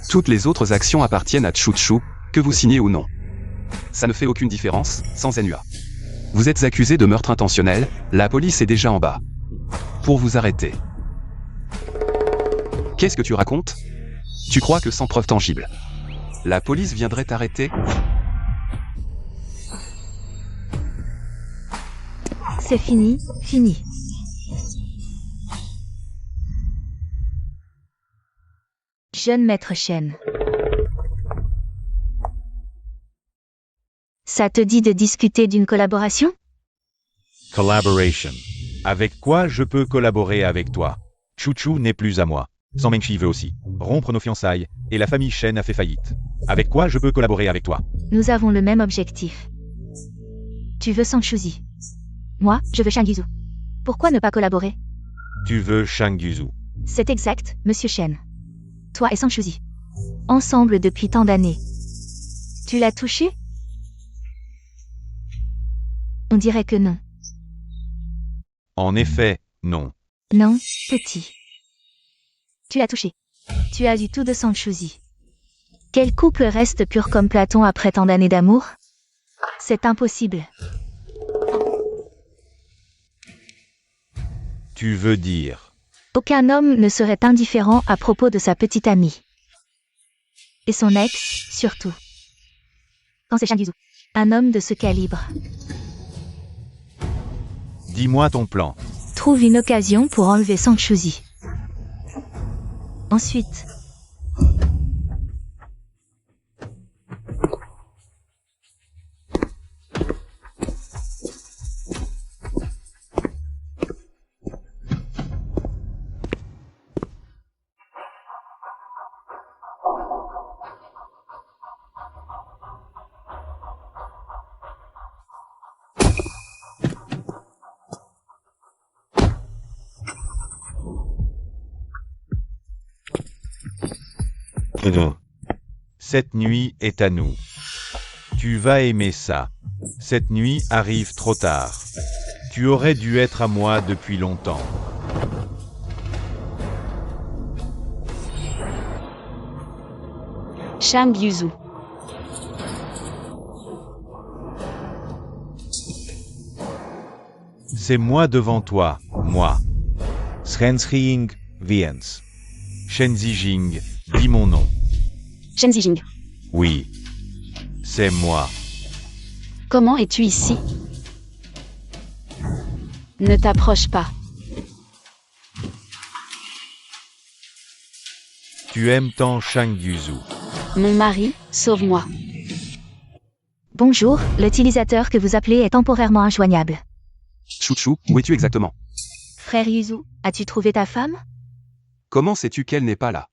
Toutes les autres actions appartiennent à Chouchou, que vous signez ou non. Ça ne fait aucune différence, sans NUA. Vous êtes accusé de meurtre intentionnel, la police est déjà en bas. Pour vous arrêter. Qu'est-ce que tu racontes? Tu crois que sans preuve tangible, la police viendrait t'arrêter? C'est fini, fini. Jeune maître Shen. Ça te dit de discuter d'une collaboration? Collaboration. Avec quoi je peux collaborer avec toi? Chouchou n'est plus à moi. San Mengshi veut aussi rompre nos fiançailles, et la famille Shen a fait faillite. Avec quoi je peux collaborer avec toi? Nous avons le même objectif. Tu veux Sanchouzi. Moi, je veux Shang Yuzu. Pourquoi ne pas collaborer? Tu veux Shang Yuzu. C'est exact, monsieur Shen. Toi et Sanchouzi. Ensemble depuis tant d'années. Tu l'as touché? On dirait que non. En effet, non. Non, petit. Tu l'as touché. Tu as du tout de Sanchouzi. Quel couple reste pur comme Platon après tant d'années d'amour? C'est impossible. Tu veux dire? Aucun homme ne serait indifférent à propos de sa petite amie. Et son ex, surtout. Quand c'est Shang Yuzu. Un homme de ce calibre. Dis-moi ton plan. Trouve une occasion pour enlever Sang Shuzi. Ensuite, Cette nuit est à nous. Tu vas aimer ça. Cette nuit arrive trop tard. Tu aurais dû être à moi depuis longtemps. Shang Yuzu. C'est moi devant toi, moi. Srensching Viens. Shen Zijing, dis mon nom. Shen Zijing. Oui. C'est moi. Comment es-tu ici? Ne t'approche pas. Tu aimes tant Shang Yuzu. Mon mari, sauve-moi. bonjour, l'utilisateur que vous appelez est temporairement injoignable. Chouchou, où es-tu exactement? Frère Yuzu, as-tu trouvé ta femme? Comment sais-tu qu'elle n'est pas là?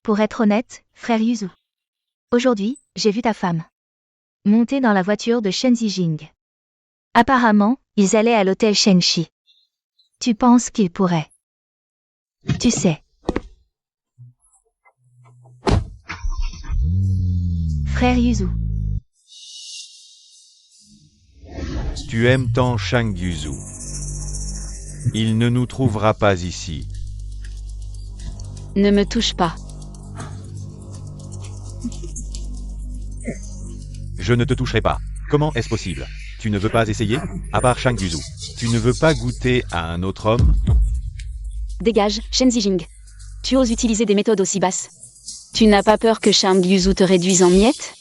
Pour être honnête, frère Yuzu. Aujourd'hui, j'ai vu ta femme. Monter dans la voiture de Shen Zijing. Apparemment, ils allaient à l'hôtel Shenxi. Tu penses qu'ils pourraient? Tu sais. Frère Yuzu. Tu aimes tant Shang Yuzu. Il ne nous trouvera pas ici. Ne me touche pas. Je ne te toucherai pas. Comment est-ce possible? Tu ne veux pas essayer? À part Shang Yuzu. Tu ne veux pas goûter à un autre homme? Dégage, Shen Zijing. Tu oses utiliser des méthodes aussi basses. Tu n'as pas peur que Shang Yuzu te réduise en miettes?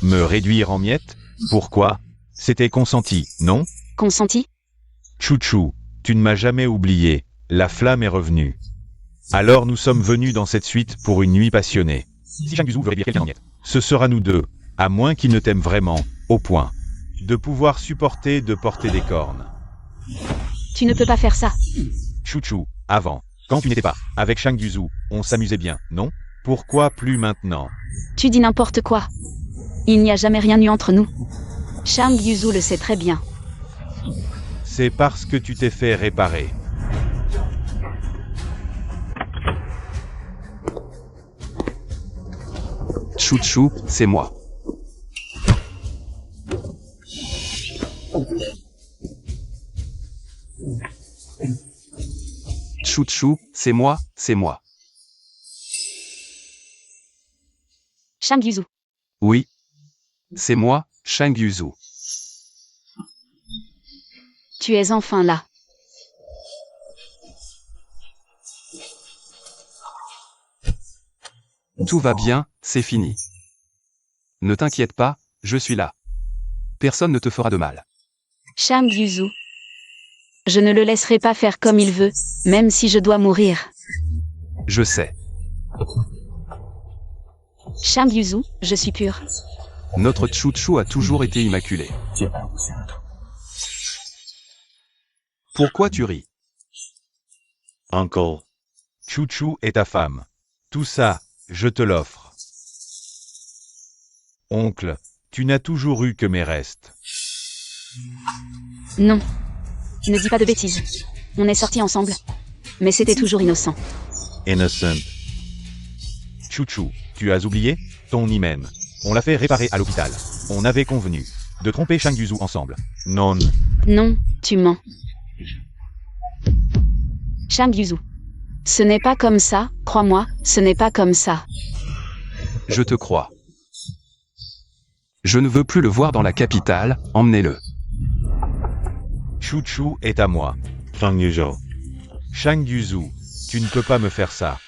Me réduire en miettes? Pourquoi? C'était consenti, non? Consenti? Chouchou, tu ne m'as jamais oublié. La flamme est revenue. Alors nous sommes venus dans cette suite pour une nuit passionnée. Si Shang Yuzu veut réduire quelqu'un en miettes, ce sera nous deux, à moins qu'il ne t'aime vraiment, au point de pouvoir supporter de porter des cornes. Tu ne peux pas faire ça. Chouchou, avant, quand tu n'étais pas avec Shang Yuzu, on s'amusait bien, non? Pourquoi plus maintenant? Tu dis n'importe quoi. Il n'y a jamais rien eu entre nous. Shang Yuzu le sait très bien. C'est parce que tu t'es fait réparer. Chouchou, c'est moi. Chouchou, c'est moi, c'est moi. Shang Yuzu. Oui. C'est moi, Shang Yuzu. Tu es enfin là. Tout va bien, c'est fini. Ne t'inquiète pas, je suis là. Personne ne te fera de mal. Shang Yuzu. Je ne le laisserai pas faire comme il veut, même si je dois mourir. Je sais. Shang Yuzu, je suis pur. Notre Chouchou a toujours été immaculé. Pourquoi tu ris? Uncle. Chouchou est ta femme. Tout ça, je te l'offre. Oncle, tu n'as toujours eu que mes restes. Non. Ne dis pas de bêtises. On est sortis ensemble. Mais c'était toujours innocent. Innocent. Chouchou, tu as oublié? Ton hymen. On l'a fait réparer à l'hôpital. On avait convenu de tromper Shang Yuzu ensemble. Non. Non, tu mens. Shang Yuzu. Ce n'est pas comme ça, crois-moi, ce n'est pas comme ça. Je te crois. Je ne veux plus le voir dans la capitale, emmenez-le. Chouchou est à moi. Shang Yuzu. Shang Yuzu, tu ne peux pas me faire ça.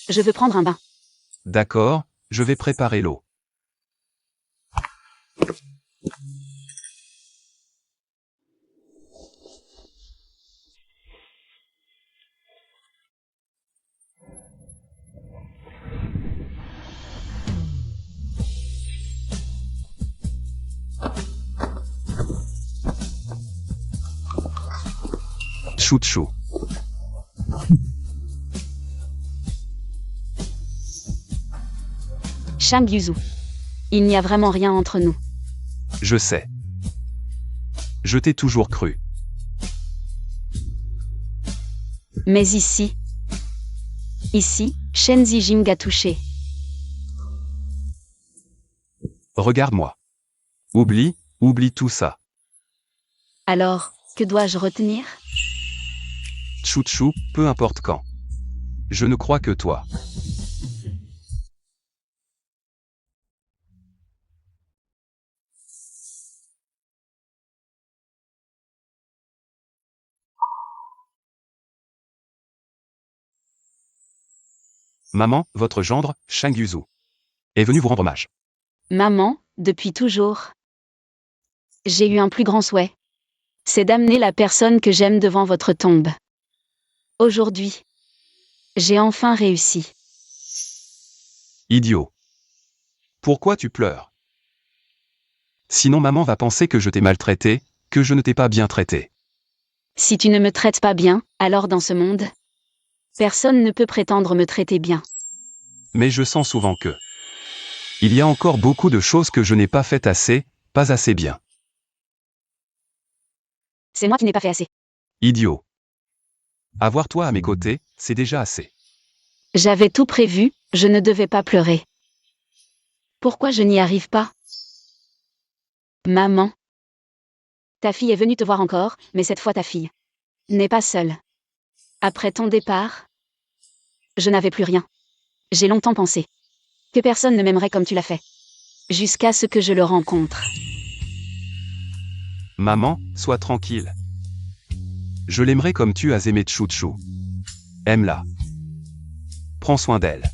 Je veux prendre un bain. D'accord, je vais préparer l'eau. Chou-chou. Shang Yuzu. Il n'y a vraiment rien entre nous. Je sais. Je t'ai toujours cru. Mais ici, Shen Zijing a touché. Regarde-moi. Oublie tout ça. Alors, que dois-je retenir? Chou-chou, peu importe quand. Je ne crois que toi. Maman, votre gendre, Shang Yuzu, est venu vous rendre hommage. Maman, depuis toujours. J'ai eu un plus grand souhait. C'est d'amener la personne que j'aime devant votre tombe. Aujourd'hui, j'ai enfin réussi. Idiot. Pourquoi tu pleures? Sinon maman va penser que je t'ai maltraité, que je ne t'ai pas bien traité. Si tu ne me traites pas bien, alors dans ce monde, personne ne peut prétendre me traiter bien. Mais je sens souvent que... Il y a encore beaucoup de choses que je n'ai pas faites assez, pas assez bien. C'est moi qui n'ai pas fait assez. Idiot. Avoir toi à mes côtés, c'est déjà assez. J'avais tout prévu, je ne devais pas pleurer. Pourquoi je n'y arrive pas? Maman. Ta fille est venue te voir encore, mais cette fois ta fille n'est pas seule. Après ton départ, je n'avais plus rien. J'ai longtemps pensé que personne ne m'aimerait comme tu l'as fait. Jusqu'à ce que je le rencontre. Maman, sois tranquille. Je l'aimerai comme tu as aimé Chou-chou. Aime-la. Prends soin d'elle.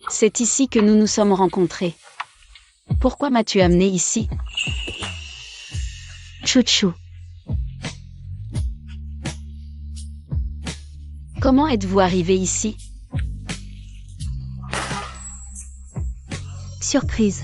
C'est ici que nous nous sommes rencontrés. Pourquoi m'as-tu amené ici? Chou-chou. Comment êtes-vous arrivé ici? Surprise.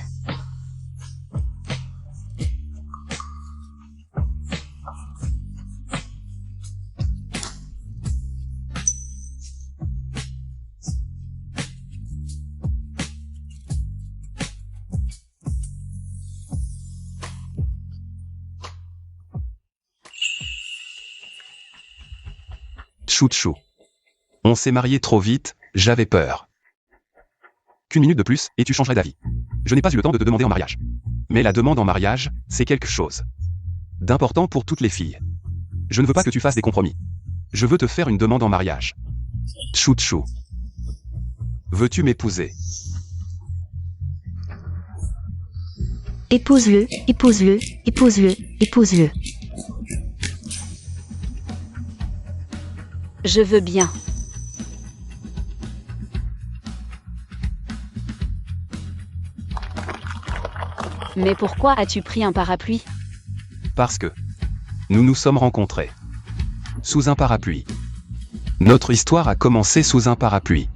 Chou-chou. On s'est marié trop vite, j'avais peur. Qu'une minute de plus, et tu changerais d'avis. Je n'ai pas eu le temps de te demander en mariage. Mais la demande en mariage, c'est quelque chose d'important pour toutes les filles. Je ne veux pas que tu fasses des compromis. Je veux te faire une demande en mariage. Chou-chou. Veux-tu m'épouser? Épouse-le, épouse-le, épouse-le, épouse-le. Je veux bien. Mais pourquoi as-tu pris un parapluie? Parce que nous nous sommes rencontrés sous un parapluie. Notre histoire a commencé sous un parapluie.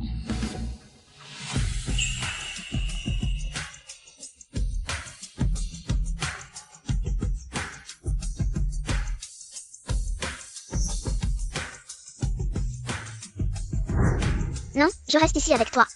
Non, je reste ici avec toi.